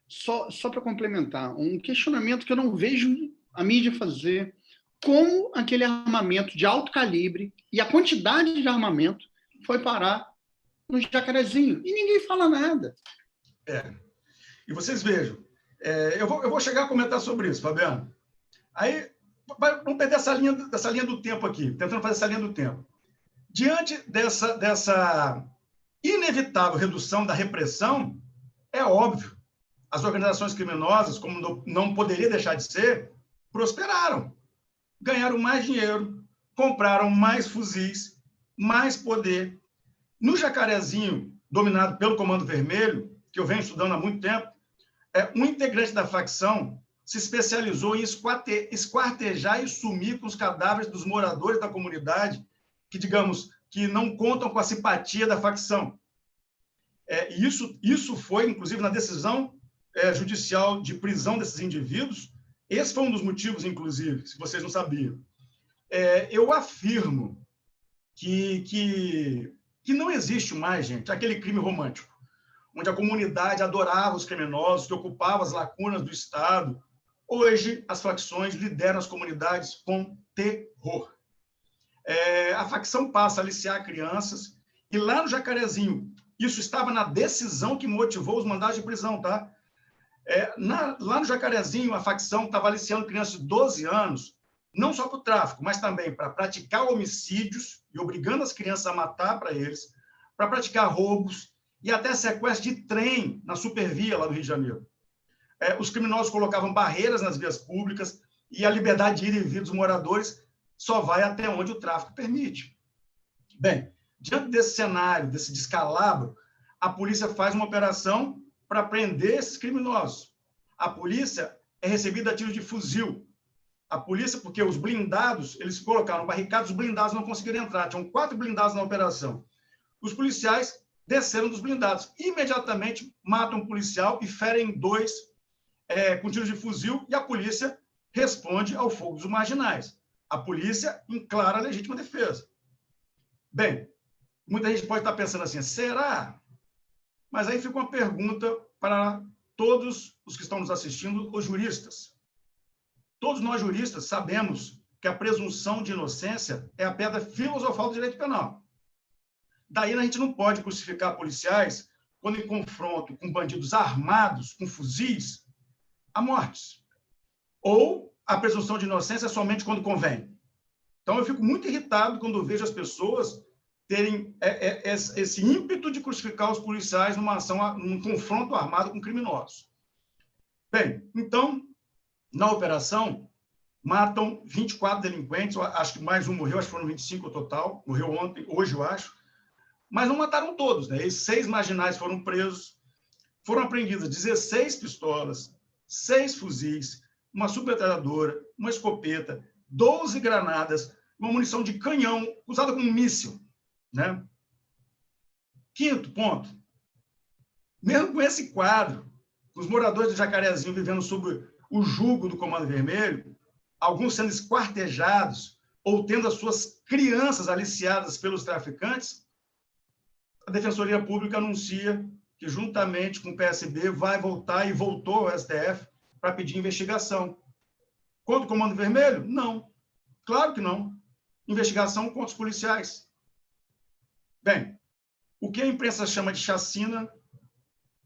Só para complementar, um questionamento que eu não vejo a mídia fazer: como aquele armamento de alto calibre e a quantidade de armamento foi parar no Jacarezinho? E ninguém fala nada. E vocês vejam, eu vou chegar a comentar sobre isso, Fabiano. Aí, vamos perder essa linha do tempo aqui, tentando fazer essa linha do tempo. Diante dessa inevitável redução da repressão, é óbvio, as organizações criminosas, como não poderia deixar de ser, prosperaram. Ganharam mais dinheiro, compraram mais fuzis, mais poder. No Jacarezinho, dominado pelo Comando Vermelho, que eu venho estudando há muito tempo, um integrante da facção se especializou em esquartejar e sumir com os cadáveres dos moradores da comunidade que, digamos, que não contam com a simpatia da facção. Isso foi, inclusive, na decisão judicial de prisão desses indivíduos. Esse foi um dos motivos, inclusive, se vocês não sabiam. Eu afirmo que não existe mais, gente, aquele crime romântico, onde a comunidade adorava os criminosos, que ocupava as lacunas do Estado. Hoje, as facções lideram as comunidades com terror. A facção passa a aliciar crianças, e lá no Jacarezinho, isso estava na decisão que motivou os mandados de prisão, tá? Lá no Jacarezinho, a facção estava aliciando crianças de 12 anos, não só para o tráfico, mas também para praticar homicídios e obrigando as crianças a matar para eles, para praticar roubos e até sequestro de trem na Supervia, lá no Rio de Janeiro. Os criminosos colocavam barreiras nas vias públicas e a liberdade de ir e vir dos moradores só vai até onde o tráfico permite. Bem, diante desse cenário, desse descalabro, a polícia faz uma operação para prender esses criminosos. A polícia é recebida a tiros de fuzil. A polícia, porque os blindados, eles colocaram barricadas, os blindados não conseguiram entrar. Tinham 4 blindados na operação. Os policiais desceram dos blindados. Imediatamente matam um policial e ferem 2 com tiros de fuzil, e a polícia responde ao fogo dos marginais. A polícia em clara legítima defesa. Bem, muita gente pode estar pensando assim, será? Mas aí fica uma pergunta para todos os que estão nos assistindo, os juristas. Todos nós juristas sabemos que a presunção de inocência é a pedra filosofal do direito penal. Daí a gente não pode crucificar policiais quando em confronto com bandidos armados, com fuzis, a mortes. Ou a presunção de inocência somente quando convém. Então, eu fico muito irritado quando vejo as pessoas terem esse ímpeto de crucificar os policiais numa ação, num confronto armado com criminosos. Bem, então, na operação, matam 24 delinquentes, acho que mais um morreu, acho que foram 25 no total, morreu ontem, hoje eu acho, mas não mataram todos, né? Esses 6 marginais foram presos, foram apreendidas 16 pistolas, 6 fuzis, uma submetralhadora, uma escopeta, 12 granadas, uma munição de canhão usada como míssil, né? Quinto ponto, mesmo com esse quadro, os moradores do Jacarezinho vivendo sob o jugo do Comando Vermelho, alguns sendo esquartejados ou tendo as suas crianças aliciadas pelos traficantes, a Defensoria Pública anuncia que, juntamente com o PSB, vai voltar e voltou ao STF para pedir investigação. Contra o Comando Vermelho? Não. Claro que não. Investigação contra os policiais. Bem, o que a imprensa chama de chacina,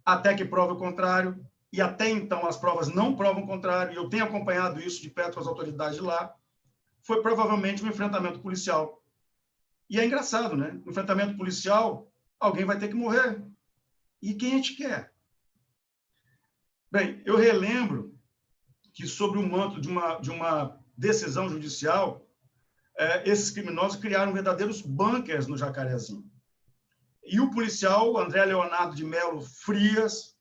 até que prove o contrário, e até então as provas não provam o contrário, e eu tenho acompanhado isso de perto com as autoridades de lá, foi provavelmente um enfrentamento policial. E é engraçado, né? No enfrentamento policial, alguém vai ter que morrer. E quem a gente quer? Bem, eu relembro que, sob o manto de uma decisão judicial, esses criminosos criaram verdadeiros bunkers no Jacarezinho. E o policial André Leonardo de Melo Frias,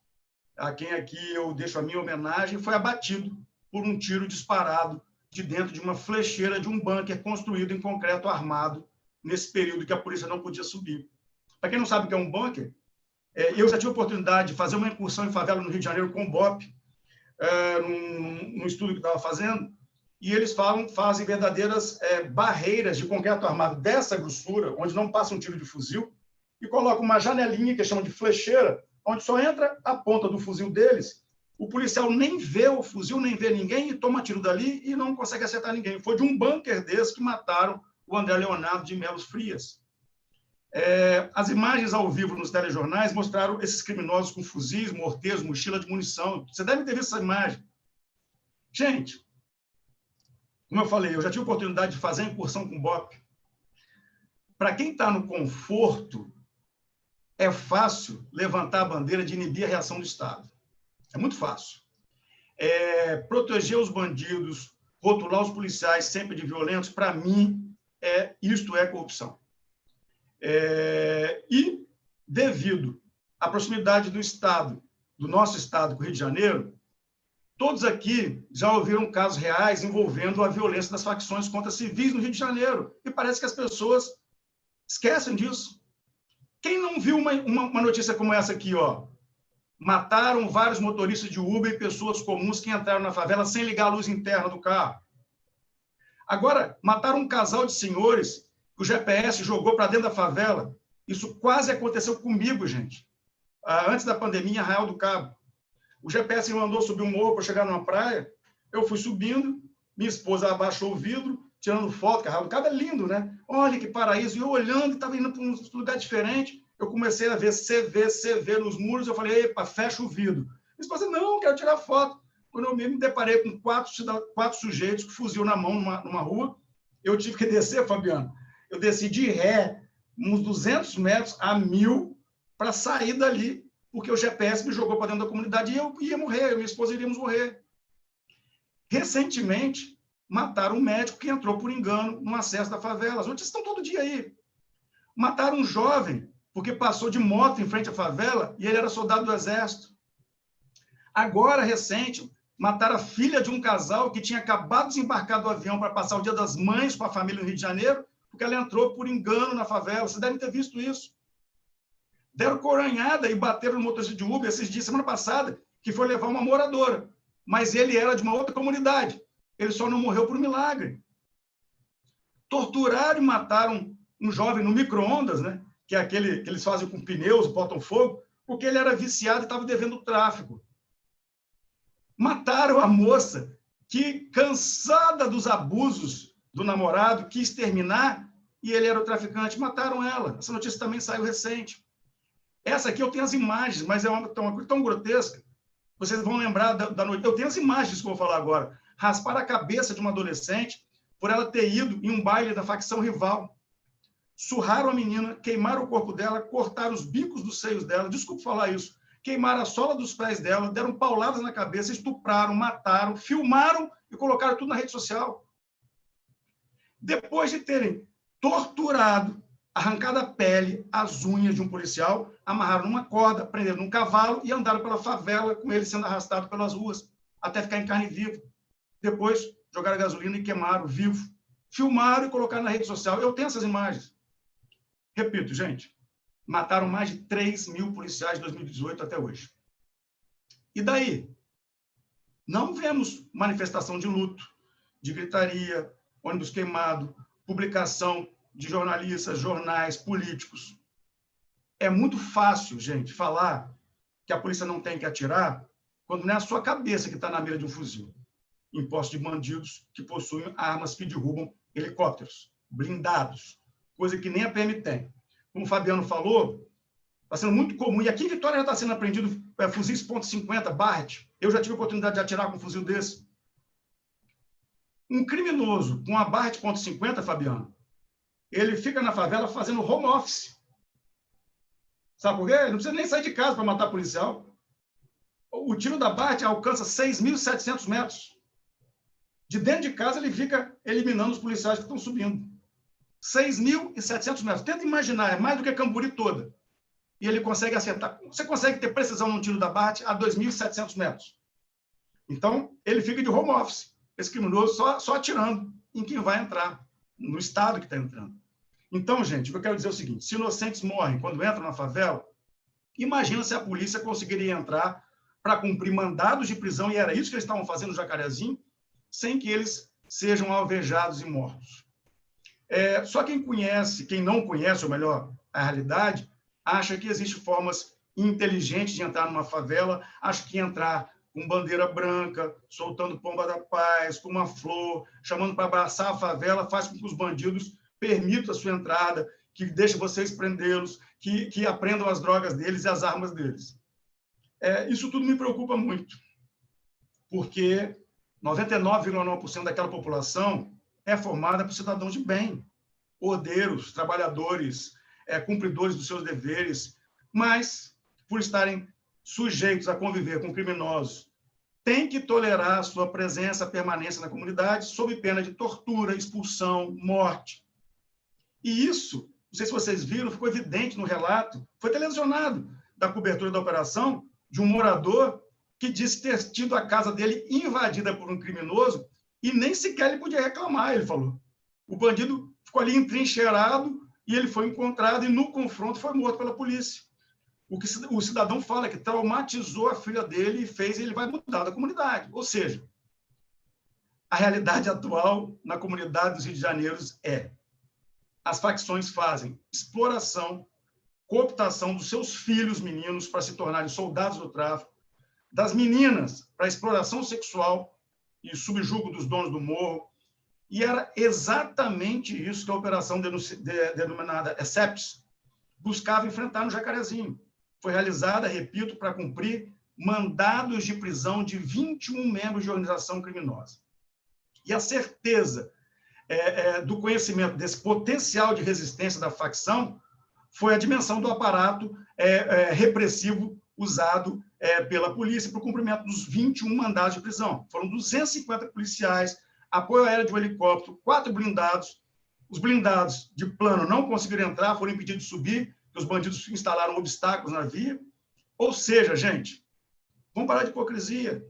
a quem aqui eu deixo a minha homenagem, foi abatido por um tiro disparado de dentro de uma flecheira de um bunker construído em concreto armado, nesse período que a polícia não podia subir. Para quem não sabe o que é um bunker, eu já tive a oportunidade de fazer uma incursão em favela no Rio de Janeiro com o BOP, num estudo que estava fazendo, e eles fazem verdadeiras barreiras de concreto armado dessa grossura, onde não passa um tiro de fuzil, e colocam uma janelinha, que chamam de flecheira, onde só entra a ponta do fuzil deles, o policial nem vê o fuzil, nem vê ninguém, e toma tiro dali e não consegue acertar ninguém. Foi de um bunker desse que mataram o André Leonardo de Melo Frias. As imagens ao vivo nos telejornais mostraram esses criminosos com fuzis, morteiros, mochila de munição. Você deve ter visto essa imagem. Gente, como eu falei, eu já tive a oportunidade de fazer a incursão com o BOP. Para quem está no conforto, é fácil levantar a bandeira de inibir a reação do Estado. É muito fácil. Proteger os bandidos, rotular os policiais sempre de violentos, para mim, isto é corrupção. E devido à proximidade do Estado, do nosso Estado, com o Rio de Janeiro, todos aqui já ouviram casos reais envolvendo a violência das facções contra civis no Rio de Janeiro. E parece que as pessoas esquecem disso. Quem não viu uma notícia como essa aqui, ó? Mataram vários motoristas de Uber e pessoas comuns que entraram na favela sem ligar a luz interna do carro. Agora, mataram um casal de senhores que o GPS jogou para dentro da favela. Isso quase aconteceu comigo, gente. Antes da pandemia, em Arraial do Cabo. O GPS me mandou subir um morro para chegar numa praia. Eu fui subindo, minha esposa abaixou o vidro, tirando foto, que Arraial do Cabo é lindo, né? Olha que paraíso. E eu olhando, estava indo para um lugar diferente. Eu comecei a ver CV nos muros. Eu falei, epa, fecha o vidro. Minha esposa, não, quero tirar foto. Quando eu me deparei com quatro sujeitos com fuzil na mão numa rua, eu tive que descer, Fabiano. Eu desci de ré, uns 200 metros a 1000, para sair dali, porque o GPS me jogou para dentro da comunidade e eu ia morrer, eu e minha esposa iríamos morrer. Recentemente, mataram um médico que entrou por engano no acesso da favela. As notícias estão todo dia aí. Mataram um jovem porque passou de moto em frente à favela e ele era soldado do Exército. Agora, recente, mataram a filha de um casal que tinha acabado de desembarcar do avião para passar o Dia das Mães com a família no Rio de Janeiro, porque ela entrou por engano na favela. Vocês devem ter visto isso. Deram coronhada e bateram no motorista de Uber esses dias, semana passada, que foi levar uma moradora. Mas ele era de uma outra comunidade. Ele só não morreu por milagre. Torturaram e mataram um jovem no micro-ondas, né? Que é aquele que eles fazem com pneus, botam fogo, porque ele era viciado e estava devendo tráfico. Mataram a moça que, cansada dos abusos do namorado, quis terminar e ele era o traficante. Mataram ela. Essa notícia também saiu recente. Essa aqui eu tenho as imagens, mas é uma coisa tão grotesca. Vocês vão lembrar da noite. Eu tenho as imagens que eu vou falar agora. Rasparam a cabeça de uma adolescente por ela ter ido em um baile da facção rival. Surraram a menina, queimaram o corpo dela, cortaram os bicos dos seios dela, desculpe falar isso, queimaram a sola dos pés dela, deram pauladas na cabeça, estupraram, mataram, filmaram e colocaram tudo na rede social. Depois de terem torturado, arrancado a pele, as unhas de um policial, amarraram numa corda, prenderam num cavalo e andaram pela favela com ele sendo arrastado pelas ruas, até ficar em carne viva. Depois, jogaram gasolina e queimaram vivo. Filmaram e colocaram na rede social. Eu tenho essas imagens. Repito, gente, mataram mais de 3.000 policiais de 2018 até hoje. E daí? Não vemos manifestação de luto, de gritaria, ônibus queimado, publicação de jornalistas, jornais, políticos. É muito fácil, gente, falar que a polícia não tem que atirar quando não é a sua cabeça que está na mira de um fuzil, em posse de bandidos que possuem armas que derrubam helicópteros, blindados, coisa que nem a PM tem. Como o Fabiano falou, está sendo muito comum, e aqui em Vitória já está sendo apreendido fuzis .50, Barrett. Eu já tive a oportunidade de atirar com um fuzil desse. Um criminoso com uma Barrett .50, Fabiano, ele fica na favela fazendo home office. Sabe por quê? Ele não precisa nem sair de casa para matar policial. O tiro da Barrett alcança 6.700 metros. De dentro de casa, ele fica eliminando os policiais que estão subindo. 6.700 metros. Tenta imaginar, é mais do que a Camburi toda. E ele consegue acertar. Você consegue ter precisão num tiro da Barrett a 2.700 metros. Então, ele fica de home office. Esse criminoso só atirando em quem vai entrar, no estado que está entrando. Então, gente, o que eu quero dizer é o seguinte: se inocentes morrem quando entram na favela, imagina se a polícia conseguiria entrar para cumprir mandados de prisão, e era isso que eles estavam fazendo no Jacarezinho, sem que eles sejam alvejados e mortos. Só quem não conhece, ou melhor, a realidade, acha que existem formas inteligentes de entrar numa favela, acha que entrar com bandeira branca, soltando pomba da paz, com uma flor, chamando para abraçar a favela, faz com que os bandidos permitam a sua entrada, que deixe vocês prendê-los, que aprendam as drogas deles e as armas deles. Isso tudo me preocupa muito, porque 99,9% daquela população é formada por cidadãos de bem, ordeiros, trabalhadores, cumpridores dos seus deveres, mas, por estarem sujeitos a conviver com criminosos, têm que tolerar a sua presença, permanência na comunidade, sob pena de tortura, expulsão, morte. E isso sei se vocês viram, ficou evidente no relato, foi televisionado da cobertura da operação, de um morador que disse ter tido a casa dele invadida por um criminoso e nem sequer ele podia reclamar, ele falou. O bandido ficou ali entrincheirado e ele foi encontrado e, no confronto, foi morto pela polícia. O que o cidadão fala é que traumatizou a filha dele e fez ele vai mudar da comunidade. Ou seja, a realidade atual na comunidade dos Rio de Janeiro é: as facções fazem exploração, cooptação dos seus filhos meninos para se tornarem soldados do tráfico, das meninas para exploração sexual e subjugo dos donos do morro. E era exatamente isso que a operação denominada ESEPS buscava enfrentar no Jacarezinho. Foi realizada, repito, para cumprir mandados de prisão de 21 membros de organização criminosa. E a certeza do conhecimento desse potencial de resistência da facção foi a dimensão do aparato repressivo usado pela polícia para o cumprimento dos 21 mandados de prisão. Foram 250 policiais, apoio aéreo de um helicóptero, 4 blindados. Os blindados de plano não conseguiram entrar, foram impedidos de subir, porque os bandidos instalaram obstáculos na via. Ou seja, gente, vamos parar de hipocrisia.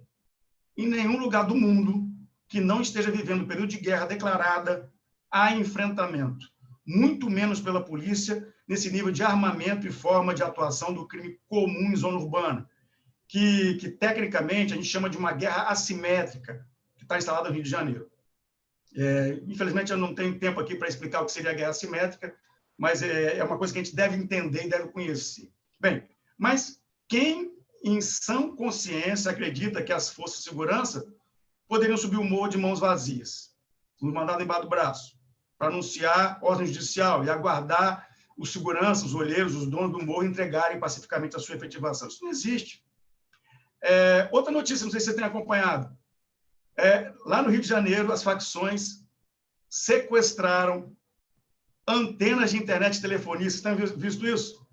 Em nenhum lugar do mundo que não esteja vivendo um período de guerra declarada há enfrentamento, muito menos pela polícia, nesse nível de armamento e forma de atuação do crime comum em zona urbana, que tecnicamente a gente chama de uma guerra assimétrica, que está instalada no Rio de Janeiro. Infelizmente, eu não tenho tempo aqui para explicar o que seria a guerra assimétrica, mas é uma coisa que a gente deve entender e deve conhecer. Bem, mas quem, em sã consciência, acredita que as forças de segurança poderiam subir o morro de mãos vazias, com o mandado embaixo do braço, para anunciar ordem judicial e aguardar os seguranças, os olheiros, os donos do morro entregarem pacificamente a sua efetivação? Isso não existe. Outra notícia, não sei se você tem acompanhado. Lá no Rio de Janeiro, as facções sequestraram antenas de internet e telefonia. Vocês têm visto isso?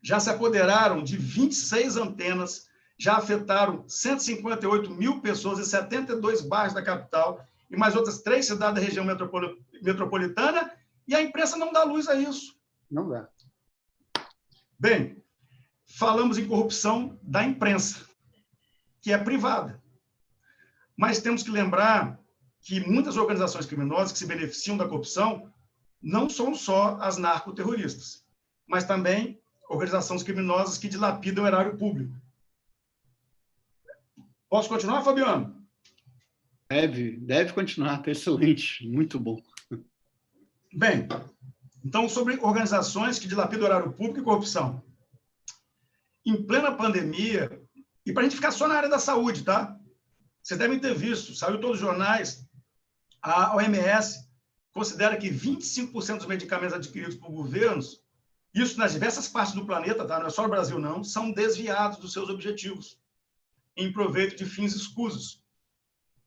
Já se apoderaram de 26 antenas, já afetaram 158 mil pessoas em 72 bairros da capital e mais outras 3 cidades da região metropolitana, e a imprensa não dá luz a isso. Não dá. Bem, falamos em corrupção da imprensa, que é privada. Mas temos que lembrar que muitas organizações criminosas que se beneficiam da corrupção não são só as narcoterroristas, mas também organizações criminosas que dilapidam o erário público. Posso continuar, Fabiano? Deve continuar, está excelente, muito bom. Bem, então, sobre organizações que dilapidam o erário público e corrupção. Em plena pandemia, e para a gente ficar só na área da saúde, tá? Vocês devem ter visto, saiu em todos os jornais, a OMS considera que 25% dos medicamentos adquiridos por governos, isso nas diversas partes do planeta, tá? Não é só no Brasil, não, são desviados dos seus objetivos, em proveito de fins escusos.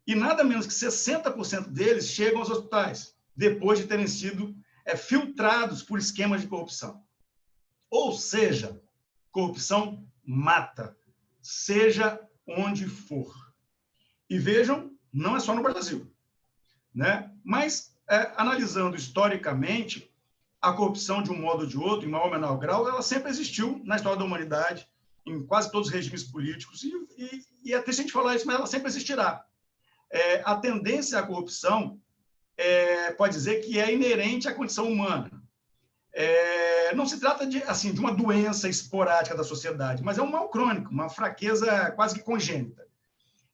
E nada menos que 60% deles chegam aos hospitais, depois de terem sido filtrados por esquemas de corrupção. Ou seja, corrupção mata, seja onde for. E vejam, não é só no Brasil, né? Mas, analisando historicamente, a corrupção, de um modo ou de outro, em maior ou menor grau, ela sempre existiu na história da humanidade, em quase todos os regimes políticos, e é triste a gente falar isso, mas ela sempre existirá. A tendência à corrupção pode dizer que é inerente à condição humana. Não se trata de uma doença esporádica da sociedade, mas é um mal crônico, uma fraqueza quase que congênita.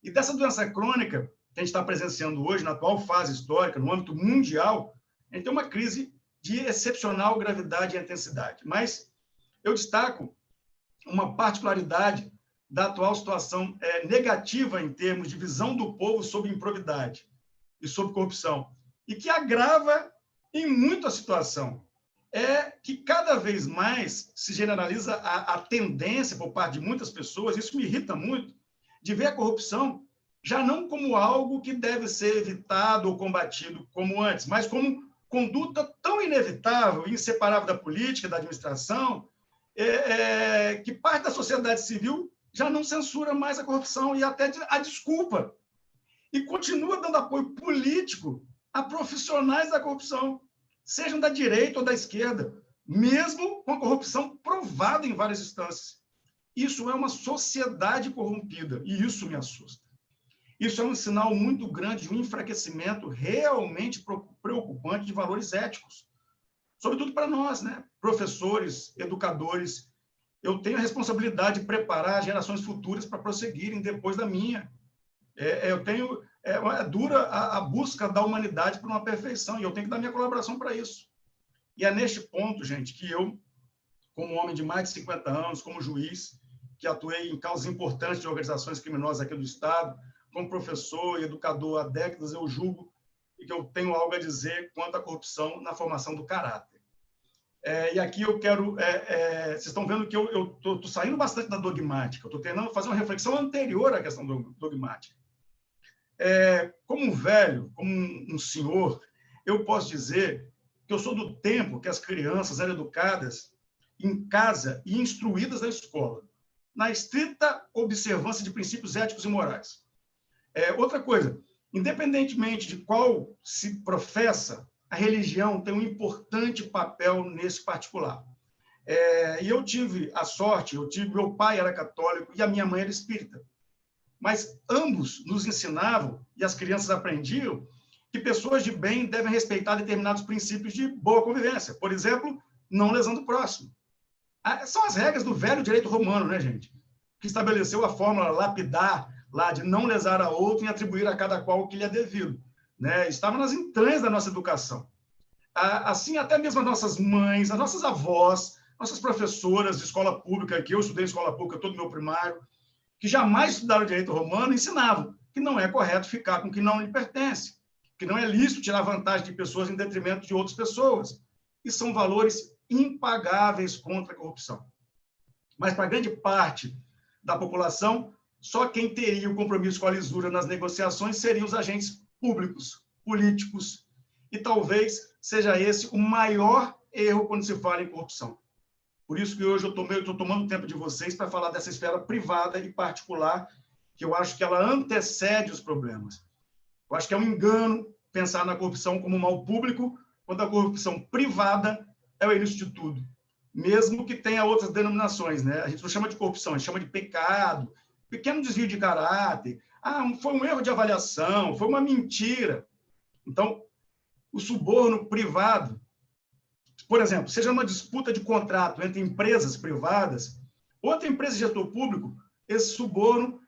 E dessa doença crônica que a gente está presenciando hoje, na atual fase histórica, no âmbito mundial, a gente tem uma crise de excepcional gravidade e intensidade. Mas eu destaco uma particularidade da atual situação negativa em termos de visão do povo sobre improbidade e sobre corrupção, e que agrava em muito a situação. É que cada vez mais se generaliza a tendência por parte de muitas pessoas, isso me irrita muito, de ver a corrupção já não como algo que deve ser evitado ou combatido como antes, mas como conduta tão inevitável e inseparável da política, da administração, que parte da sociedade civil já não censura mais a corrupção e até a desculpa, e continua dando apoio político a profissionais da corrupção, sejam da direita ou da esquerda, mesmo com a corrupção provada em várias instâncias. Isso é uma sociedade corrompida, e isso me assusta. Isso é um sinal muito grande de um enfraquecimento realmente preocupante de valores éticos, sobretudo para nós, né? Professores, educadores. Eu tenho a responsabilidade de preparar gerações futuras para prosseguirem depois da minha. É dura a busca da humanidade por uma perfeição, e eu tenho que dar minha colaboração para isso. E é neste ponto, gente, que eu, como homem de mais de 50 anos, como juiz, que atuei em causas importantes de organizações criminosas aqui do Estado, como professor e educador há décadas, eu julgo que eu tenho algo a dizer quanto à corrupção na formação do caráter. E aqui eu quero... vocês estão vendo que eu estou saindo bastante da dogmática, eu estou tentando fazer uma reflexão anterior à questão dogmática. Como um velho, como um senhor, eu posso dizer que eu sou do tempo que as crianças eram educadas em casa e instruídas na escola, na estrita observância de princípios éticos e morais. Outra coisa, independentemente de qual se professa, a religião tem um importante papel nesse particular. E eu tive a sorte, meu pai era católico e a minha mãe era espírita. Mas ambos nos ensinavam, e as crianças aprendiam, que pessoas de bem devem respeitar determinados princípios de boa convivência. Por exemplo, não lesando o próximo. São as regras do velho direito romano, né, gente? Que estabeleceu a fórmula lapidar, lá de não lesar a outro e atribuir a cada qual o que lhe é devido. Né? Estava nas entranhas da nossa educação. Assim, até mesmo as nossas mães, as nossas avós, nossas professoras de escola pública, que eu estudei em escola pública todo o meu primário, que jamais estudaram direito romano, ensinavam que não é correto ficar com o que não lhe pertence, que não é lícito tirar vantagem de pessoas em detrimento de outras pessoas. E são valores impagáveis contra a corrupção. Mas, para grande parte da população, só quem teria o compromisso com a lisura nas negociações seriam os agentes públicos, políticos, e talvez seja esse o maior erro quando se fala em corrupção. Por isso que hoje eu estou tomando tempo de vocês para falar dessa esfera privada e particular, que eu acho que ela antecede os problemas. Eu acho que é um engano pensar na corrupção como um mal público, quando a corrupção privada é o início de tudo, mesmo que tenha outras denominações, né? A gente não chama de corrupção, a gente chama de pecado, pequeno desvio de caráter, foi um erro de avaliação, foi uma mentira. Então, o suborno privado, por exemplo, seja uma disputa de contrato entre empresas privadas, outra empresa de setor público, esse suborno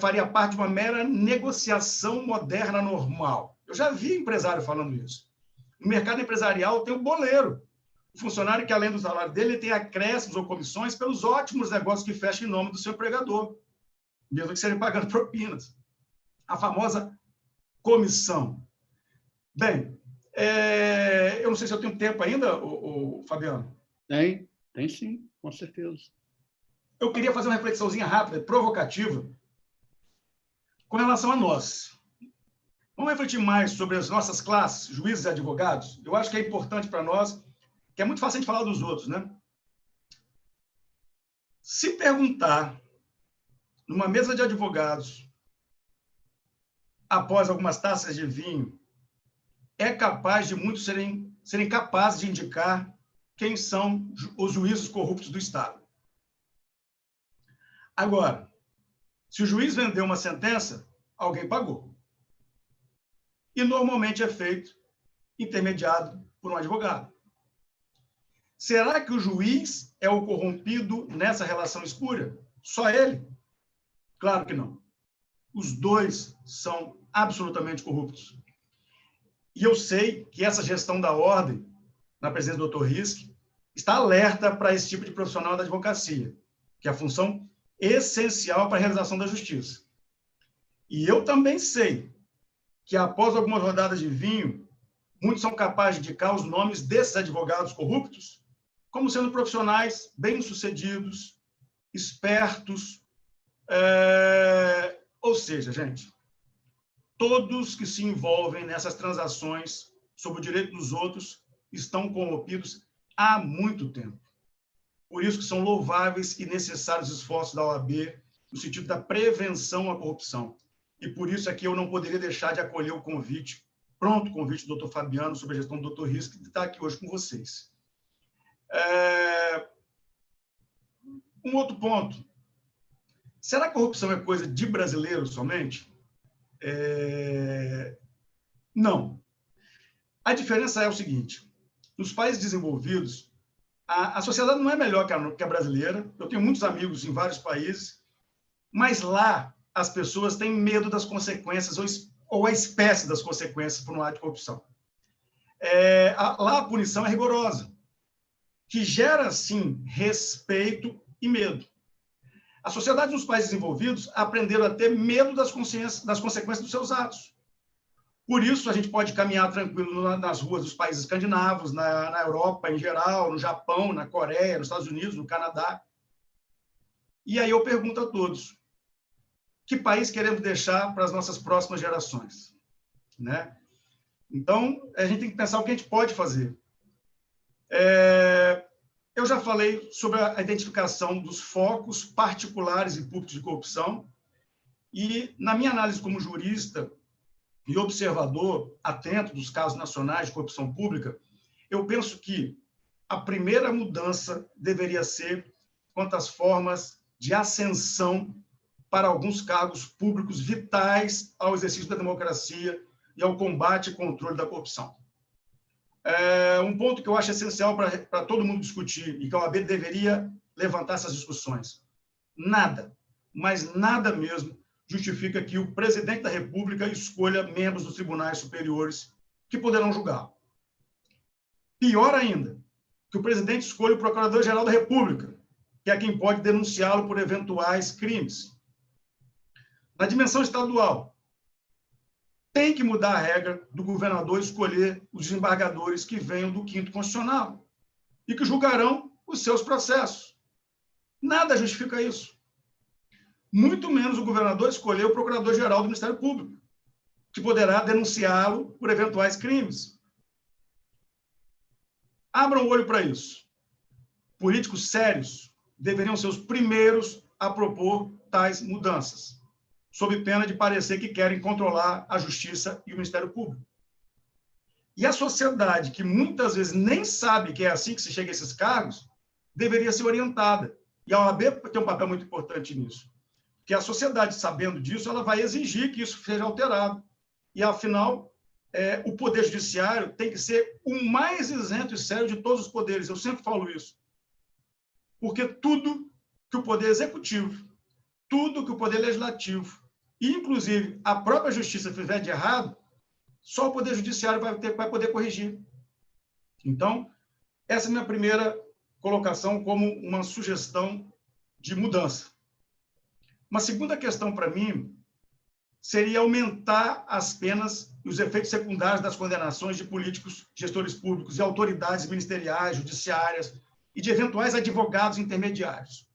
faria parte de uma mera negociação moderna normal. Eu já vi empresário falando isso. No mercado empresarial tem o boleiro, o funcionário que, além do salário dele, tem acréscimos ou comissões pelos ótimos negócios que fecha em nome do seu empregador, mesmo que sejam pagando propinas. A famosa comissão. Bem, eu não sei se eu tenho tempo ainda, Fabiano. Tem sim, com certeza. Eu queria fazer uma reflexãozinha rápida, provocativa, com relação a nós. Vamos refletir mais sobre as nossas classes, juízes e advogados? Eu acho que é importante para nós, que é muito fácil a gente falar dos outros, né? Se perguntar, numa mesa de advogados, após algumas taças de vinho, é capaz de muitos serem capazes de indicar quem são os juízes corruptos do Estado. Agora, se o juiz vendeu uma sentença, alguém pagou. E normalmente é feito intermediado por um advogado. Será que o juiz é o corrompido nessa relação espúria? Só ele? Claro que não. Os dois são absolutamente corruptos. E eu sei que essa gestão da ordem, na presença do Dr. Risk, está alerta para esse tipo de profissional da advocacia, que é a função essencial para a realização da justiça. E eu também sei que, após algumas rodadas de vinho, muitos são capazes de indicar os nomes desses advogados corruptos como sendo profissionais bem-sucedidos, espertos. Ou seja, gente, todos que se envolvem nessas transações sobre o direito dos outros estão corrompidos há muito tempo. Por isso que são louváveis e necessários esforços da OAB no sentido da prevenção à corrupção. E por isso é que eu não poderia deixar de acolher o convite pronto convite do Dr. Fabiano sobre a gestão do Dr. Rios, que está aqui hoje com vocês. Um outro ponto. Será que a corrupção é coisa de brasileiro somente? Não. A diferença é o seguinte: nos países desenvolvidos, a sociedade não é melhor que a brasileira. Eu tenho muitos amigos em vários países, mas lá as pessoas têm medo das consequências ou a espécie das consequências por um ato de corrupção. Lá a punição é rigorosa, que gera, sim, respeito e medo. A sociedade nos países desenvolvidos aprenderam a ter medo das consequências dos seus atos. Por isso, a gente pode caminhar tranquilo nas ruas dos países escandinavos, na Europa em geral, no Japão, na Coreia, nos Estados Unidos, no Canadá. E aí eu pergunto a todos: que país queremos deixar para as nossas próximas gerações? Né? Então, a gente tem que pensar o que a gente pode fazer. Eu já falei sobre a identificação dos focos particulares e públicos de corrupção, e, na minha análise como jurista e observador atento dos casos nacionais de corrupção pública, eu penso que a primeira mudança deveria ser quanto às formas de ascensão para alguns cargos públicos vitais ao exercício da democracia e ao combate e controle da corrupção. Um ponto que eu acho essencial para todo mundo discutir e que a OAB deveria levantar essas discussões. Nada, mas nada mesmo, justifica que o presidente da República escolha membros dos tribunais superiores que poderão julgá-lo. Pior ainda, que o presidente escolha o Procurador-Geral da República, que é quem pode denunciá-lo por eventuais crimes. Na dimensão estadual, tem que mudar a regra do governador escolher os desembargadores que venham do 5º Constitucional e que julgarão os seus processos. Nada justifica isso. Muito menos o governador escolher o Procurador-Geral do Ministério Público, que poderá denunciá-lo por eventuais crimes. Abram o olho para isso. Políticos sérios deveriam ser os primeiros a propor tais mudanças, sob pena de parecer que querem controlar a Justiça e o Ministério Público. E a sociedade, que muitas vezes nem sabe que é assim que se chega a esses cargos, deveria ser orientada. E a OAB tem um papel muito importante nisso. Porque a sociedade, sabendo disso, ela vai exigir que isso seja alterado. E, afinal, o Poder Judiciário tem que ser o mais isento e sério de todos os poderes. Eu sempre falo isso. Porque tudo que o Poder Executivo, tudo que o Poder Legislativo, e, inclusive, a própria Justiça fizer de errado, só o Poder Judiciário vai poder corrigir. Então, essa é a minha primeira colocação como uma sugestão de mudança. Uma segunda questão para mim seria aumentar as penas e os efeitos secundários das condenações de políticos, gestores públicos e autoridades ministeriais, judiciárias e de eventuais advogados intermediários.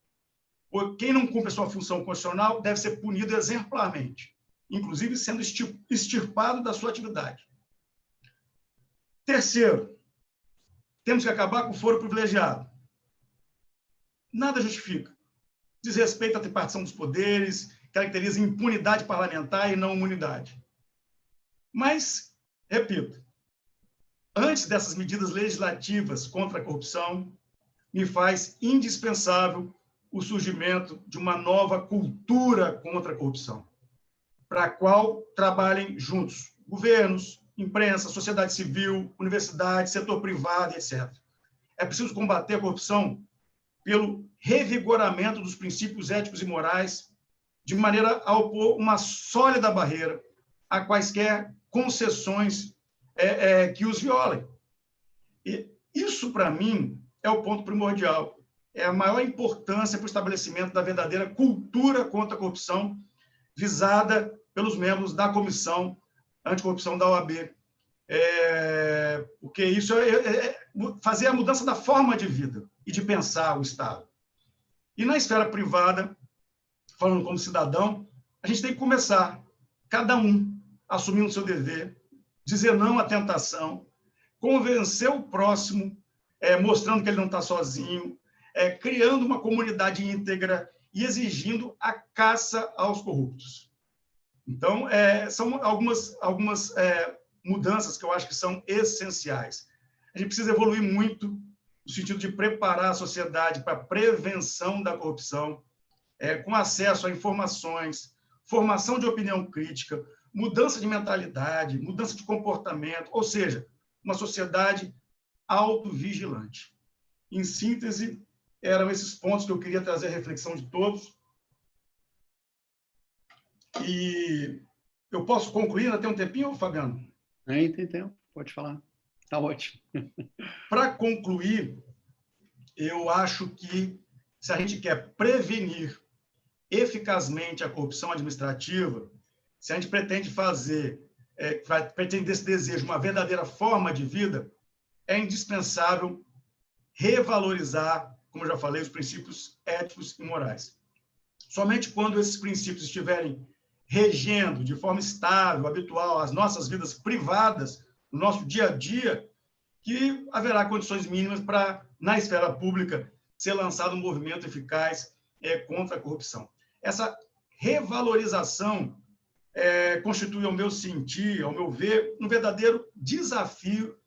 Quem não cumpre a sua função constitucional deve ser punido exemplarmente, inclusive sendo extirpado da sua atividade. Terceiro, temos que acabar com o foro privilegiado. Nada justifica. Desrespeita a tripartição dos poderes, caracteriza impunidade parlamentar e não imunidade. Mas, repito, antes dessas medidas legislativas contra a corrupção, me faz indispensável o surgimento de uma nova cultura contra a corrupção, para a qual trabalhem juntos governos, imprensa, sociedade civil, universidade, setor privado, etc. É preciso combater a corrupção pelo revigoramento dos princípios éticos e morais, de maneira a opor uma sólida barreira a quaisquer concessões que os violem. E isso, para mim, é o ponto primordial. É a maior importância para o estabelecimento da verdadeira cultura contra a corrupção visada pelos membros da Comissão Anticorrupção da OAB. Porque isso é fazer a mudança da forma de vida e de pensar o Estado. E na esfera privada, falando como cidadão, a gente tem que começar, cada um, assumindo o seu dever, dizer não à tentação, convencer o próximo, mostrando que ele não está sozinho, criando uma comunidade íntegra e exigindo a caça aos corruptos. Então, são algumas mudanças que eu acho que são essenciais. A gente precisa evoluir muito no sentido de preparar a sociedade para a prevenção da corrupção, com acesso a informações, formação de opinião crítica, mudança de mentalidade, mudança de comportamento, ou seja, uma sociedade autovigilante. Em síntese, eram esses pontos que eu queria trazer à reflexão de todos. E eu posso concluir? Ainda tem um tempinho, Fabiano? Tem tempo, pode falar. Está ótimo. Para concluir, eu acho que se a gente quer prevenir eficazmente a corrupção administrativa, se a gente pretende fazer, pretende desse desejo uma verdadeira forma de vida, é indispensável revalorizar, como eu já falei, os princípios éticos e morais. Somente quando esses princípios estiverem regendo de forma estável, habitual, as nossas vidas privadas, no nosso dia a dia, que haverá condições mínimas para, na esfera pública, ser lançado um movimento eficaz contra a corrupção. Essa revalorização constitui, ao meu sentir, ao meu ver, um verdadeiro desafio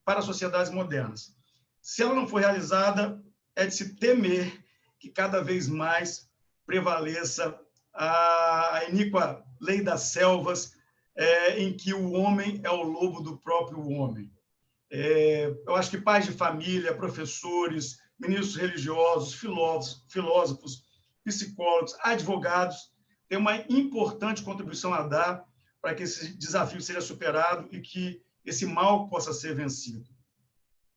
para as sociedades modernas. Se ela não for realizada, é de se temer que cada vez mais prevaleça a iníqua lei das selvas, em que o homem é o lobo do próprio homem. Eu acho que pais de família, professores, ministros religiosos, filósofos, psicólogos, advogados têm uma importante contribuição a dar para que esse desafio seja superado e que esse mal possa ser vencido.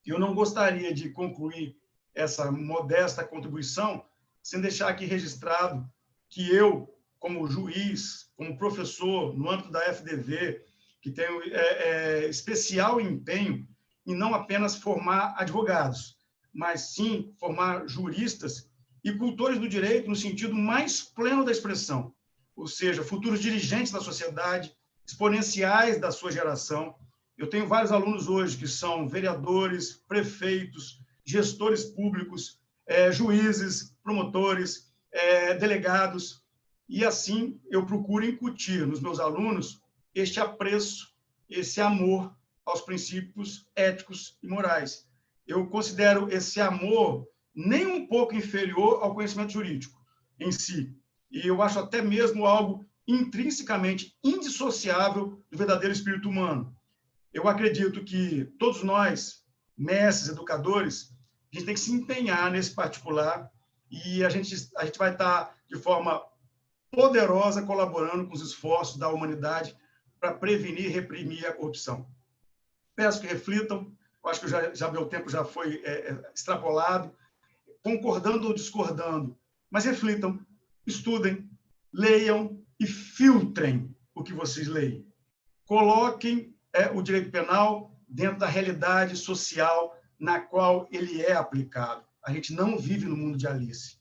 Eu não gostaria de concluir essa modesta contribuição sem deixar aqui registrado que eu, como juiz, como professor no âmbito da FDV, que tenho especial empenho em não apenas formar advogados, mas sim formar juristas e cultores do direito no sentido mais pleno da expressão, ou seja, futuros dirigentes da sociedade, exponenciais da sua geração. Eu tenho vários alunos hoje que são vereadores, prefeitos, gestores públicos, juízes, promotores, delegados, e assim eu procuro incutir nos meus alunos este apreço, esse amor aos princípios éticos e morais. Eu considero esse amor nem um pouco inferior ao conhecimento jurídico em si, e eu acho até mesmo algo intrinsecamente indissociável do verdadeiro espírito humano. Eu acredito que todos nós, mestres, educadores, a gente tem que se empenhar nesse particular e a gente vai estar de forma poderosa colaborando com os esforços da humanidade para prevenir e reprimir a corrupção. Peço que reflitam, eu acho que meu tempo já foi extrapolado, concordando ou discordando, mas reflitam, estudem, leiam e filtrem o que vocês leem. Coloquem o direito penal dentro da realidade social na qual ele é aplicado. A gente não vive no mundo de Alice.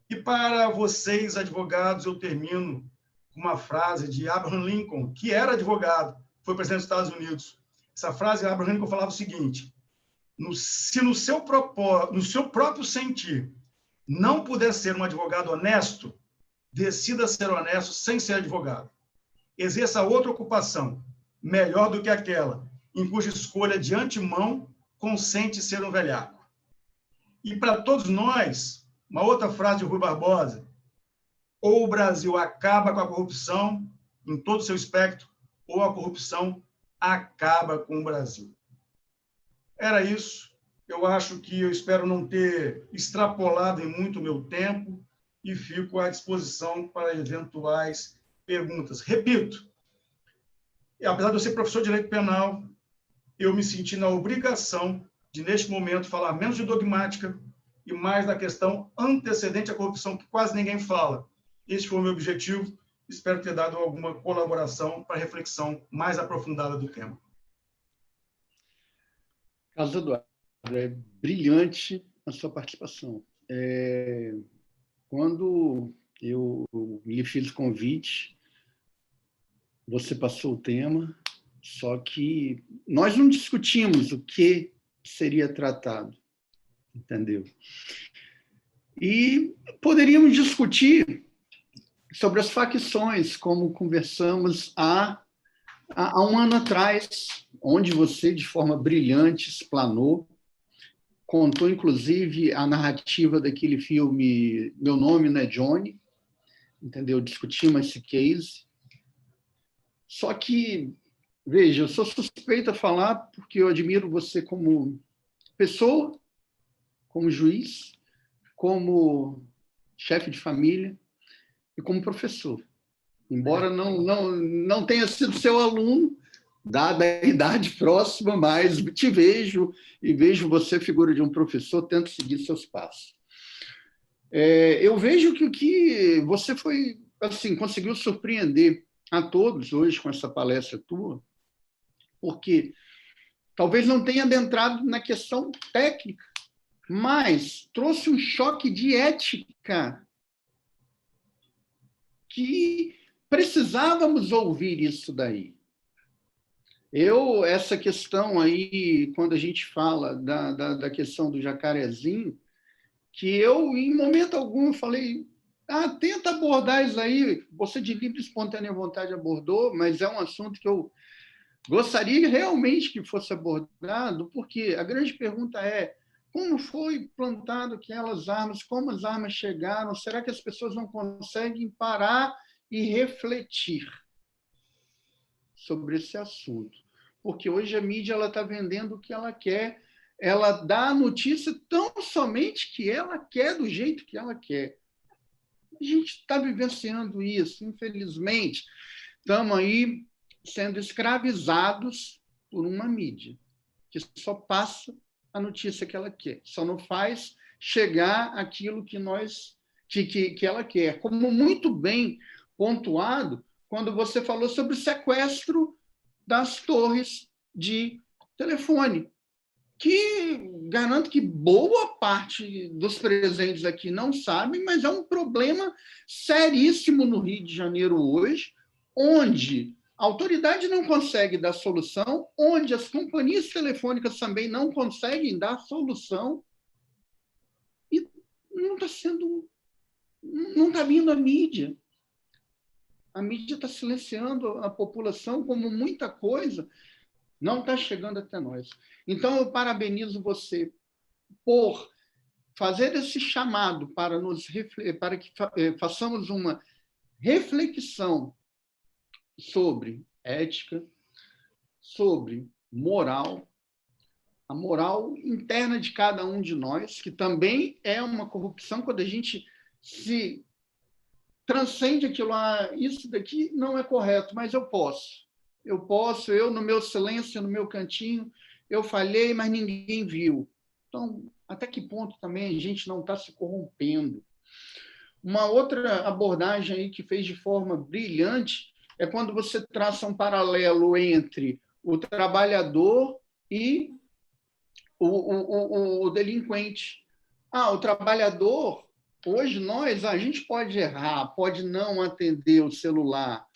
E para vocês, advogados, eu termino com uma frase de Abraham Lincoln, que era advogado, foi presidente dos Estados Unidos. Essa frase, Abraham Lincoln falava o seguinte: se no seu próprio sentir não puder ser um advogado honesto, decida ser honesto sem ser advogado. Exerça outra ocupação, melhor do que aquela, em cuja escolha de antemão consente ser um velhaco. E para todos nós, uma outra frase de Rui Barbosa: ou o Brasil acaba com a corrupção em todo o seu espectro, ou a corrupção acaba com o Brasil. Era isso. Eu espero não ter extrapolado em muito o meu tempo e fico à disposição para eventuais perguntas. Repito, apesar de eu ser professor de direito penal, eu me senti na obrigação de, neste momento, falar menos de dogmática e mais da questão antecedente à corrupção, que quase ninguém fala. Este foi o meu objetivo. Espero ter dado alguma colaboração para a reflexão mais aprofundada do tema. Carlos Eduardo, é brilhante a sua participação. Quando eu lhe fiz o convite, você passou o tema, só que nós não discutimos o que seria tratado, entendeu? E poderíamos discutir sobre as facções, como conversamos há Há um ano atrás, onde você, de forma brilhante, explanou, contou, inclusive, a narrativa daquele filme Meu Nome Não é Johnny, entendeu? Discutimos esse case. Só que, veja, eu sou suspeita a falar porque eu admiro você como pessoa, como juiz, como chefe de família e como professor. Embora não tenha sido seu aluno, dada a idade próxima, mas te vejo e vejo você, figura de um professor, tento seguir seus passos. Eu vejo que o que você foi, assim, conseguiu surpreender a todos hoje com essa palestra tua, porque talvez não tenha adentrado na questão técnica, mas trouxe um choque de ética que precisávamos ouvir isso daí. Essa questão aí, quando a gente fala da questão do jacarezinho, que eu, em momento algum, falei, tenta abordar isso aí, você de livre e espontânea vontade abordou, mas é um assunto que eu gostaria realmente que fosse abordado, porque a grande pergunta é, como foi plantado aquelas armas, como as armas chegaram, será que as pessoas não conseguem parar e refletir sobre esse assunto? Porque hoje a mídia está vendendo o que ela quer, ela dá a notícia tão somente que ela quer, do jeito que ela quer. A gente está vivenciando isso, infelizmente. Estamos aí sendo escravizados por uma mídia que só passa a notícia que ela quer, só não faz chegar aquilo que ela quer. Como muito bem pontuado quando você falou sobre o sequestro das torres de telefone, que garanto que boa parte dos presentes aqui não sabem, mas é um problema seríssimo no Rio de Janeiro hoje, onde a autoridade não consegue dar solução, onde as companhias telefônicas também não conseguem dar solução, e não está vindo a mídia. A mídia está silenciando a população, como muita coisa não está chegando até nós. Então, eu parabenizo você por fazer esse chamado para que façamos uma reflexão sobre ética, sobre moral, a moral interna de cada um de nós, que também é uma corrupção quando a gente se transcende aquilo, isso daqui não é correto, mas eu posso, no meu silêncio, no meu cantinho, eu falhei, mas ninguém viu. Então, até que ponto também a gente não está se corrompendo? Uma outra abordagem aí que fez de forma brilhante é quando você traça um paralelo entre o trabalhador e o delinquente. O trabalhador, hoje a gente pode errar, pode não atender o celular,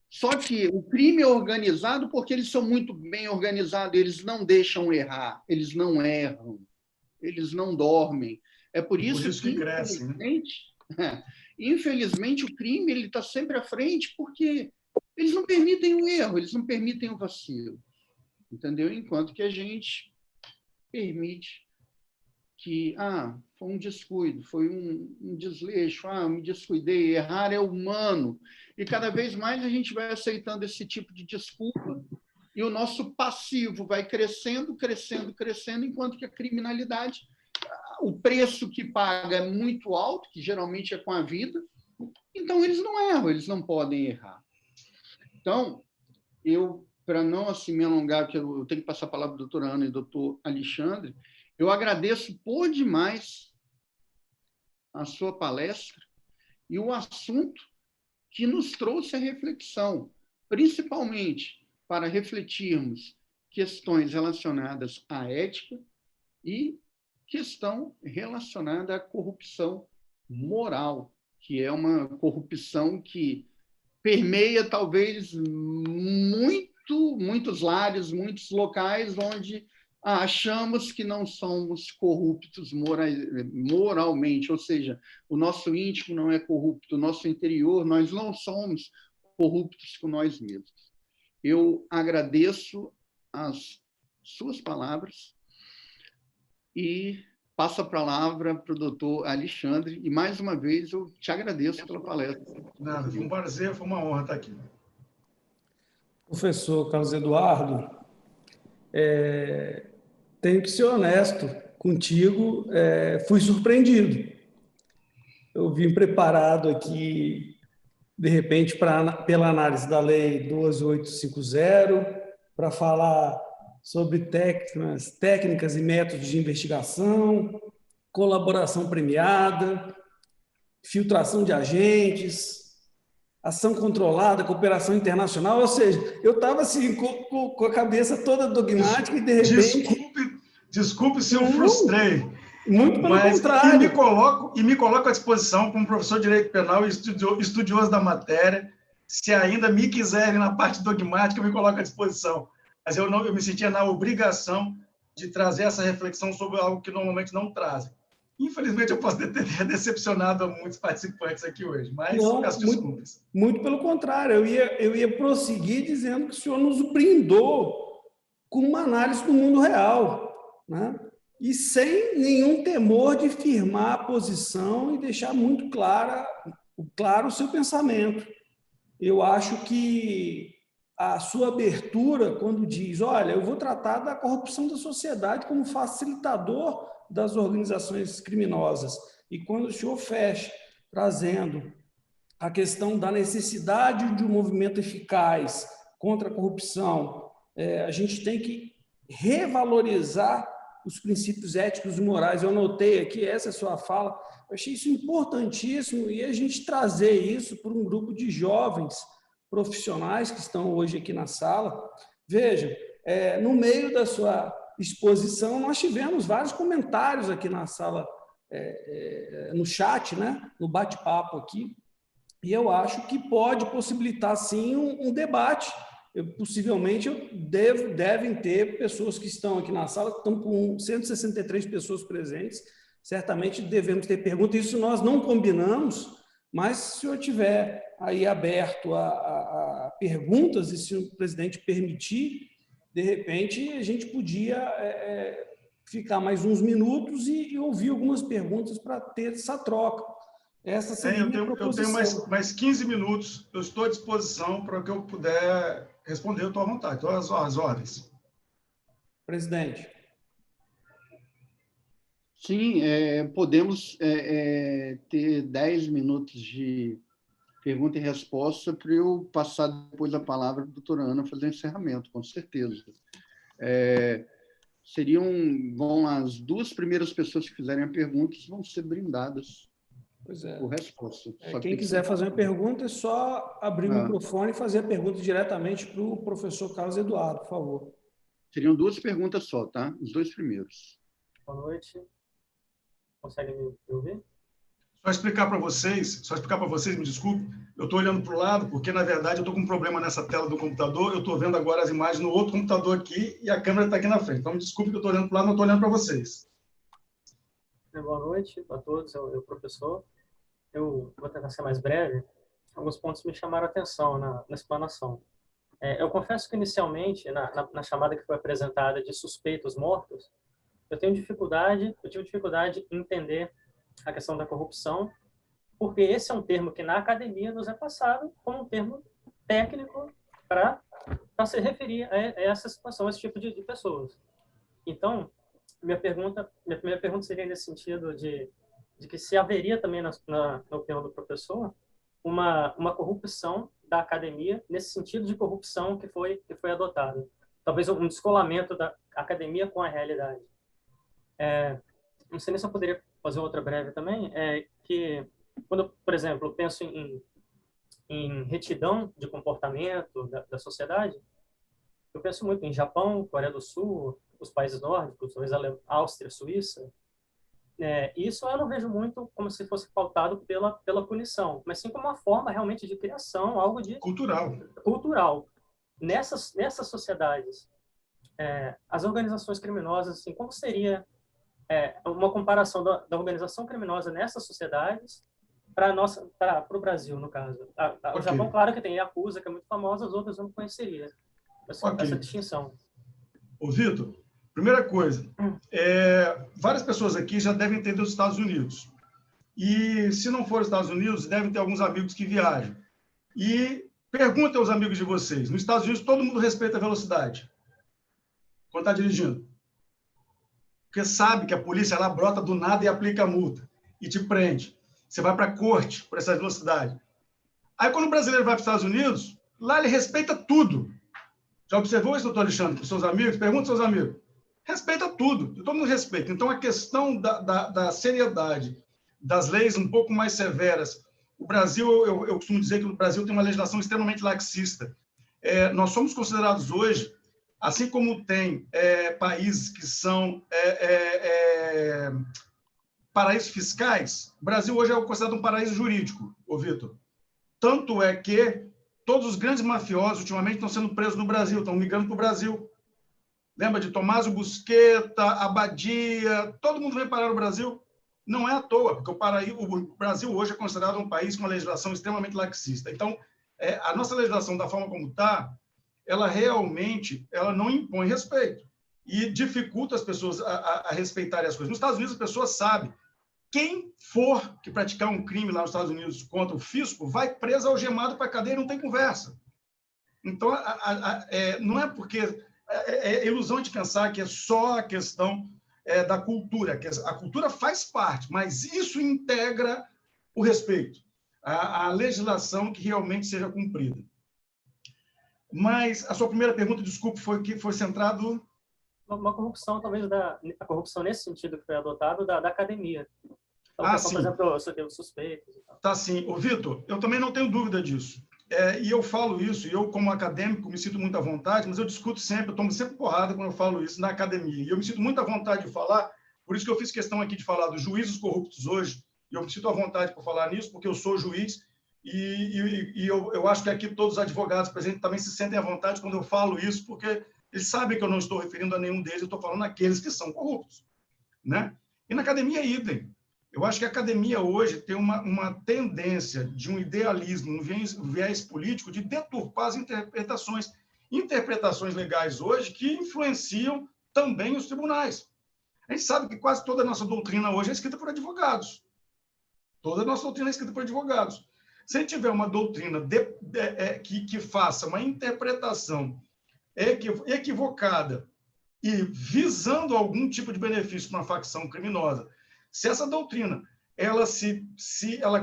só que o crime é organizado porque eles são muito bem organizados, eles não deixam errar, eles não erram, eles não dormem. É por isso que cresce, infelizmente, o crime está sempre à frente porque eles não permitem o erro, eles não permitem o vacilo. Entendeu? Enquanto que a gente permite que foi um descuido, foi um desleixo, me descuidei, errar é humano. E cada vez mais a gente vai aceitando esse tipo de desculpa e o nosso passivo vai crescendo, crescendo, crescendo, enquanto que a criminalidade, o preço que paga é muito alto, que geralmente é com a vida, então eles não erram, eles não podem errar. Então, para não assim, me alongar, que eu tenho que passar a palavra para a doutora Ana e doutor Alexandre, eu agradeço por demais a sua palestra e o assunto que nos trouxe a reflexão, principalmente para refletirmos questões relacionadas à ética e questão relacionada à corrupção moral, que é uma corrupção que permeia talvez muitos lares, muitos locais onde achamos que não somos corruptos moralmente, ou seja, o nosso íntimo não é corrupto, o nosso interior, nós não somos corruptos com nós mesmos. Eu agradeço as suas palavras e passo a palavra para o doutor Alexandre. E, mais uma vez, eu te agradeço pela palestra. Nada, foi um prazer, foi uma honra estar aqui. Professor Carlos Eduardo, tenho que ser honesto contigo, fui surpreendido. Eu vim preparado aqui, de repente, pela análise da Lei 12850, para falar sobre técnicas e métodos de investigação, colaboração premiada, filtração de agentes, ação controlada, cooperação internacional, ou seja, eu estava assim, com a cabeça toda dogmática e, de repente... Desculpe se eu frustrei. Muito pelo contrário. E me coloco à disposição como professor de Direito Penal e estudioso da matéria. Se ainda me quiserem na parte dogmática, eu me coloco à disposição. Mas eu me sentia na obrigação de trazer essa reflexão sobre algo que normalmente não trazem. Infelizmente, eu posso ter decepcionado muitos participantes aqui hoje, mas peço desculpas. Muito pelo contrário, eu ia prosseguir dizendo que o senhor nos brindou com uma análise do mundo real, né? E sem nenhum temor de firmar a posição e deixar muito claro o seu pensamento. Eu acho que a sua abertura, quando diz, olha, eu vou tratar da corrupção da sociedade como facilitador das organizações criminosas, e quando o senhor fecha, trazendo a questão da necessidade de um movimento eficaz contra a corrupção, a gente tem que revalorizar os princípios éticos e morais. Eu anotei aqui, essa é a sua fala, eu achei isso importantíssimo, e a gente trazer isso para um grupo de jovens profissionais que estão hoje aqui na sala. Veja, no meio da sua exposição, nós tivemos vários comentários aqui na sala, no chat, né? No bate-papo aqui, e eu acho que pode possibilitar, sim, um debate. Possivelmente devem ter pessoas que estão aqui na sala, estão com 163 pessoas presentes, certamente devemos ter perguntas, isso nós não combinamos, mas se o senhor tiver aí aberto a perguntas, e se o presidente permitir, de repente a gente podia ficar mais uns minutos e ouvir algumas perguntas para ter essa troca. Essa seria eu tenho mais 15 minutos, eu estou à disposição para o que eu puder responder, eu estou à vontade, estou às ordens. Presidente. Sim, podemos ter 10 minutos de pergunta e resposta para eu passar depois a palavra para a doutora Ana fazer o encerramento, com certeza. Vão as duas primeiras pessoas que fizerem a pergunta vão ser brindadas por resposta. Quem quiser fazer uma pergunta, é só abrir o microfone e fazer a pergunta diretamente para o professor Carlos Eduardo, por favor. Seriam duas perguntas só, tá? Os dois primeiros. Boa noite. Consegue me ouvir? Só explicar para vocês, me desculpe, eu estou olhando para o lado, porque, na verdade, eu estou com um problema nessa tela do computador, eu estou vendo agora as imagens no outro computador aqui e a câmera está aqui na frente. Então, me desculpe que eu estou olhando para o lado, não estou olhando para vocês. Boa noite a todos, eu professor. Eu vou tentar ser mais breve. Alguns pontos me chamaram a atenção na explanação. Eu confesso que, inicialmente, na chamada que foi apresentada de suspeitos mortos, eu tive dificuldade em entender a questão da corrupção, porque esse é um termo que na academia nos é passado como um termo técnico para se referir a essa situação, a esse tipo de pessoas. Então, minha primeira pergunta seria nesse sentido de que se haveria também, na opinião do professor, uma corrupção da academia, nesse sentido de corrupção que foi adotado. Talvez um descolamento da academia com a realidade. Não sei nem se eu poderia fazer outra breve também, que quando, por exemplo, eu penso em retidão de comportamento da sociedade, eu penso muito em Japão, Coreia do Sul, os países nórdicos, talvez Áustria, Suíça. Isso eu não vejo muito como se fosse pautado pela punição, mas sim como uma forma realmente de criação, algo de cultural. Nessas sociedades, as organizações criminosas, assim, como seria uma comparação da organização criminosa nessas sociedades para o Brasil, no caso? O Japão, claro que tem Yakuza, que é muito famosa, as outras eu não conheceria. essa distinção. Ô, Vitor, primeira coisa, várias pessoas aqui já devem ter ido aos Estados Unidos. E, se não for os Estados Unidos, devem ter alguns amigos que viajam. E perguntem aos amigos de vocês. Nos Estados Unidos, todo mundo respeita a velocidade quando está dirigindo. Porque sabe que a polícia lá brota do nada e aplica a multa. E te prende. Você vai para a corte por essa velocidade. Aí, quando o brasileiro vai para os Estados Unidos, lá ele respeita tudo. Já observou isso, doutor Alexandre, com os seus amigos? Pergunta aos seus amigos. Respeita tudo. Todo mundo respeita. Então, a questão da seriedade, das leis um pouco mais severas. O Brasil, eu costumo dizer que o Brasil tem uma legislação extremamente laxista. Nós somos considerados hoje, assim como tem países que são paraísos fiscais, o Brasil hoje é considerado um paraíso jurídico, ô Vitor. Tanto é que todos os grandes mafiosos, ultimamente, estão sendo presos no Brasil, estão migrando para o Brasil. Lembra de Tommaso Busqueta, Abadia, todo mundo vem parar no Brasil. Não é à toa, porque o Brasil hoje é considerado um país com uma legislação extremamente laxista. Então, a nossa legislação, da forma como está, ela realmente não impõe respeito e dificulta as pessoas a respeitarem as coisas. Nos Estados Unidos, as pessoas sabem. Quem for que praticar um crime lá nos Estados Unidos contra o fisco vai preso, algemado para a cadeia e não tem conversa. Então, não é porque... É ilusão de pensar que é só a questão da cultura, que a cultura faz parte, mas isso integra o respeito, a legislação que realmente seja cumprida. Mas a sua primeira pergunta, desculpe, foi centrado... Uma corrupção, talvez, a corrupção nesse sentido que foi adotado da academia. Então, sim. Por exemplo, suspeitos e tal. Tá, sim. Ô, Vitor, eu também não tenho dúvida disso. E eu falo isso, e eu, como acadêmico, me sinto muito à vontade, mas eu discuto sempre, eu tomo sempre porrada quando eu falo isso na academia. E eu me sinto muito à vontade de falar, por isso que eu fiz questão aqui de falar dos juízes corruptos hoje, e eu me sinto à vontade por falar nisso, porque eu sou juiz, e eu acho que aqui todos os advogados presentes também se sentem à vontade quando eu falo isso, porque eles sabem que eu não estou referindo a nenhum deles, eu estou falando àqueles que são corruptos, né? E na academia é idem. Eu acho que a academia hoje tem uma tendência de um idealismo, um viés político de deturpar as interpretações legais hoje que influenciam também os tribunais. A gente sabe que quase toda a nossa doutrina hoje é escrita por advogados. Toda a nossa doutrina é escrita por advogados. Se a gente tiver uma doutrina que faça uma interpretação equivocada e visando algum tipo de benefício para uma facção criminosa, se essa doutrina ela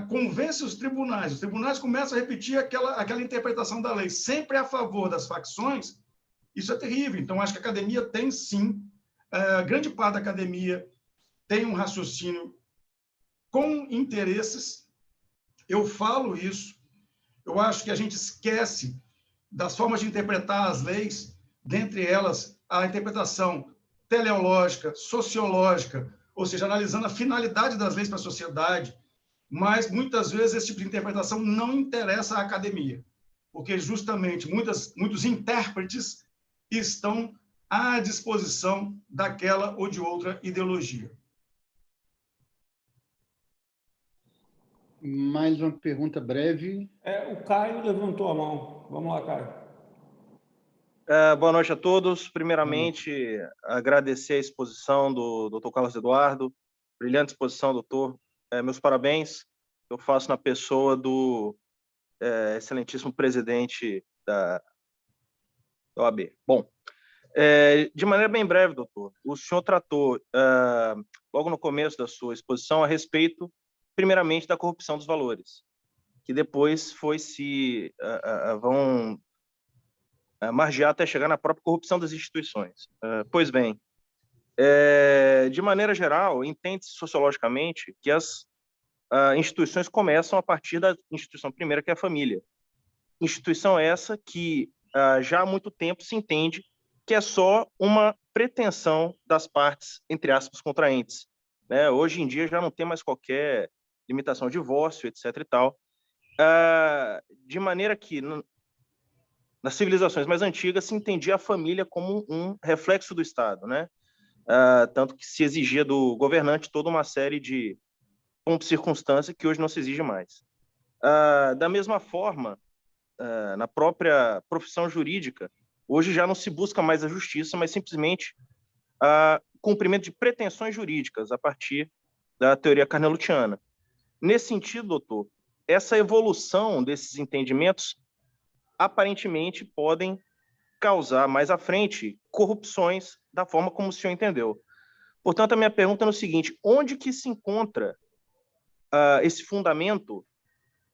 convence os tribunais começam a repetir aquela interpretação da lei sempre a favor das facções, isso é terrível. Então, acho que a academia tem, sim, grande parte da academia tem um raciocínio com interesses. Eu falo isso, eu acho que a gente esquece das formas de interpretar as leis, dentre elas a interpretação teleológica, sociológica, ou seja, analisando a finalidade das leis para a sociedade, mas muitas vezes esse tipo de interpretação não interessa à academia, porque justamente muitos intérpretes estão à disposição daquela ou de outra ideologia. Mais uma pergunta breve. O Caio levantou a mão. Vamos lá, Caio. Boa noite a todos. Primeiramente, agradecer a exposição do Dr. Carlos Eduardo. Brilhante exposição, doutor. Meus parabéns. Eu faço na pessoa do excelentíssimo presidente da OAB. Bom, de maneira bem breve, doutor, o senhor tratou, logo no começo da sua exposição, a respeito, primeiramente, da corrupção dos valores, que depois vão margear até chegar na própria corrupção das instituições. Pois bem, de maneira geral, entende-se sociologicamente que as instituições começam a partir da instituição primeira, que é a família. Instituição essa que já há muito tempo se entende que é só uma pretensão das partes, entre aspas, contraentes. Né? Hoje em dia já não tem mais qualquer limitação ao divórcio, etc. e tal. De maneira que nas civilizações mais antigas se entendia a família como um reflexo do Estado, né? Tanto que se exigia do governante toda uma série de pontos e circunstâncias que hoje não se exige mais. Da mesma forma, na própria profissão jurídica, Hoje já não se busca mais a justiça, mas simplesmente cumprimento de pretensões jurídicas a partir da teoria carnelutiana. Nesse sentido, doutor, essa evolução desses entendimentos aparentemente podem causar mais à frente corrupções da forma como o senhor entendeu. Portanto, a minha pergunta é o seguinte: onde que se encontra esse fundamento,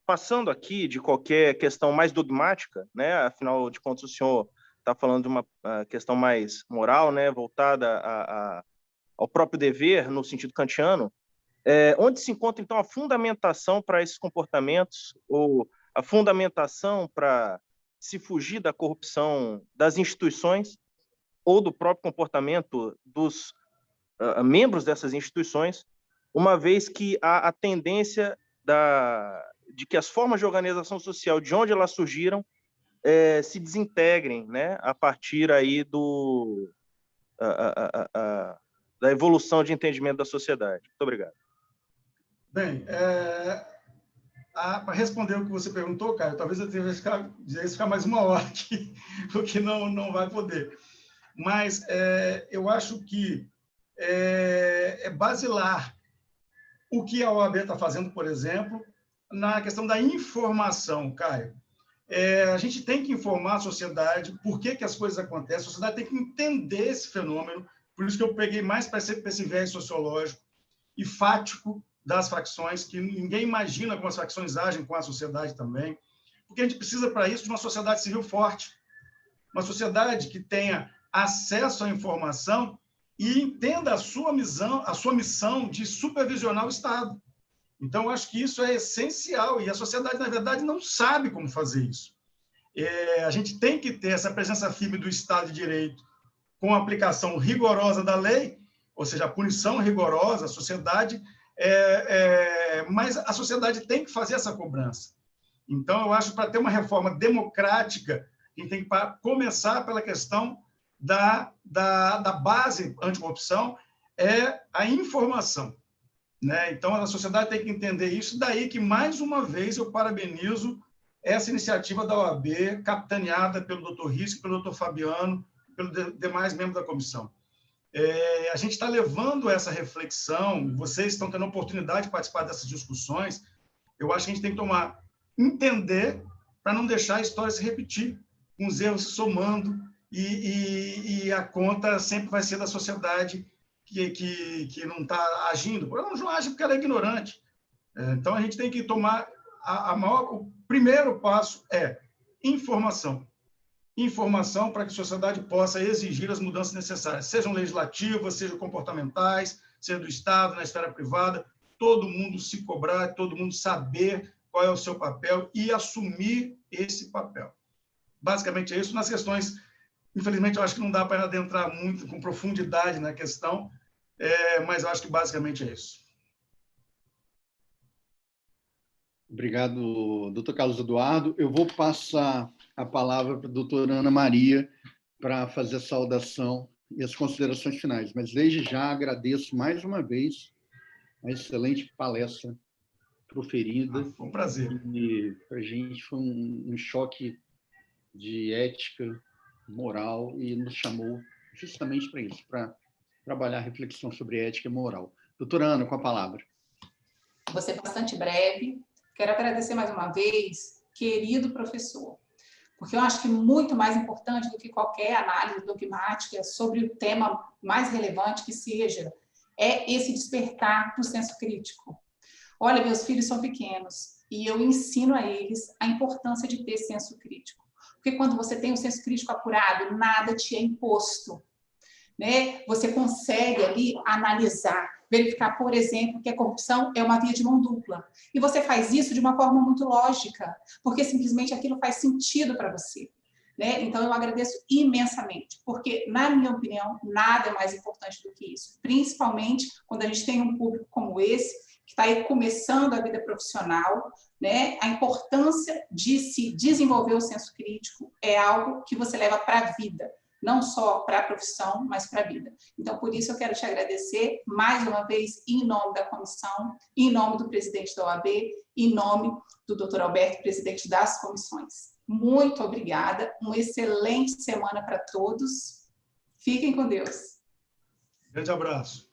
passando aqui de qualquer questão mais dogmática, né? Afinal de contas, o senhor está falando de uma questão mais moral, né? Voltada ao próprio dever, no sentido kantiano, onde se encontra, então, a fundamentação para esses comportamentos, ou a fundamentação para se fugir da corrupção das instituições ou do próprio comportamento dos membros dessas instituições, uma vez que há a tendência de que as formas de organização social, de onde elas surgiram, se desintegrem, né, a partir aí da evolução de entendimento da sociedade. Muito obrigado. Bem, para responder o que você perguntou, Caio, talvez eu tenha que ficar mais uma hora aqui, porque não vai poder. Mas eu acho que é basilar o que a OAB está fazendo, por exemplo, na questão da informação, Caio. A gente tem que informar a sociedade por que as coisas acontecem, a sociedade tem que entender esse fenômeno, por isso que eu peguei mais para esse viés sociológico e fático das facções, que ninguém imagina como as facções agem com a sociedade também, porque a gente precisa, para isso, de uma sociedade civil forte, uma sociedade que tenha acesso à informação e entenda a sua missão de supervisionar o Estado. Então, eu acho que isso é essencial, e a sociedade, na verdade, não sabe como fazer isso. A gente tem que ter essa presença firme do Estado de Direito, com a aplicação rigorosa da lei, ou seja, a punição rigorosa, a sociedade, mas a sociedade tem que fazer essa cobrança. Então, eu acho que para ter uma reforma democrática, a gente tem que começar pela questão da base anticorrupção, a informação. Né? Então, a sociedade tem que entender isso, daí que, mais uma vez, eu parabenizo essa iniciativa da OAB, capitaneada pelo Dr. Risco, pelo Dr. Fabiano, pelos demais membros da comissão. A gente está levando essa reflexão, vocês estão tendo a oportunidade de participar dessas discussões, eu acho que a gente tem que entender, para não deixar a história se repetir, com os erros se somando, e a conta sempre vai ser da sociedade que não está agindo. Ela não age porque ela é ignorante. Então, a gente tem que tomar o primeiro passo informação. Informação para que a sociedade possa exigir as mudanças necessárias, sejam legislativas, sejam comportamentais, seja do Estado, na esfera privada, todo mundo se cobrar, todo mundo saber qual é o seu papel e assumir esse papel. Basicamente é isso. Nas questões, infelizmente, eu acho que não dá para adentrar muito com profundidade na questão, mas eu acho que basicamente é isso. Obrigado, doutor Carlos Eduardo. Eu vou passar a palavra para a doutora Ana Maria para fazer a saudação e as considerações finais. Mas, desde já, agradeço mais uma vez a excelente palestra proferida. Foi um prazer. E para a gente foi um choque de ética, moral, e nos chamou justamente para isso, para trabalhar a reflexão sobre ética e moral. Doutora Ana, com a palavra. Vou ser bastante breve. Quero agradecer mais uma vez, querido professor, porque eu acho que muito mais importante do que qualquer análise dogmática sobre o tema mais relevante que seja, é esse despertar do senso crítico. Olha, meus filhos são pequenos e eu ensino a eles a importância de ter senso crítico. Porque quando você tem um senso crítico apurado, nada te é imposto. Né? Você consegue ali analisar, verificar, por exemplo, que a corrupção é uma via de mão dupla. E você faz isso de uma forma muito lógica, porque simplesmente aquilo faz sentido para você. Né? Então, eu agradeço imensamente, porque, na minha opinião, nada é mais importante do que isso. Principalmente quando a gente tem um público como esse, que está aí começando a vida profissional, né? A importância de se desenvolver o senso crítico é algo que você leva para a vida. Não só para a profissão, mas para a vida. Então, por isso, eu quero te agradecer, mais uma vez, em nome da comissão, em nome do presidente da OAB, em nome do Dr. Alberto, presidente das comissões. Muito obrigada. Uma excelente semana para todos. Fiquem com Deus. Grande abraço.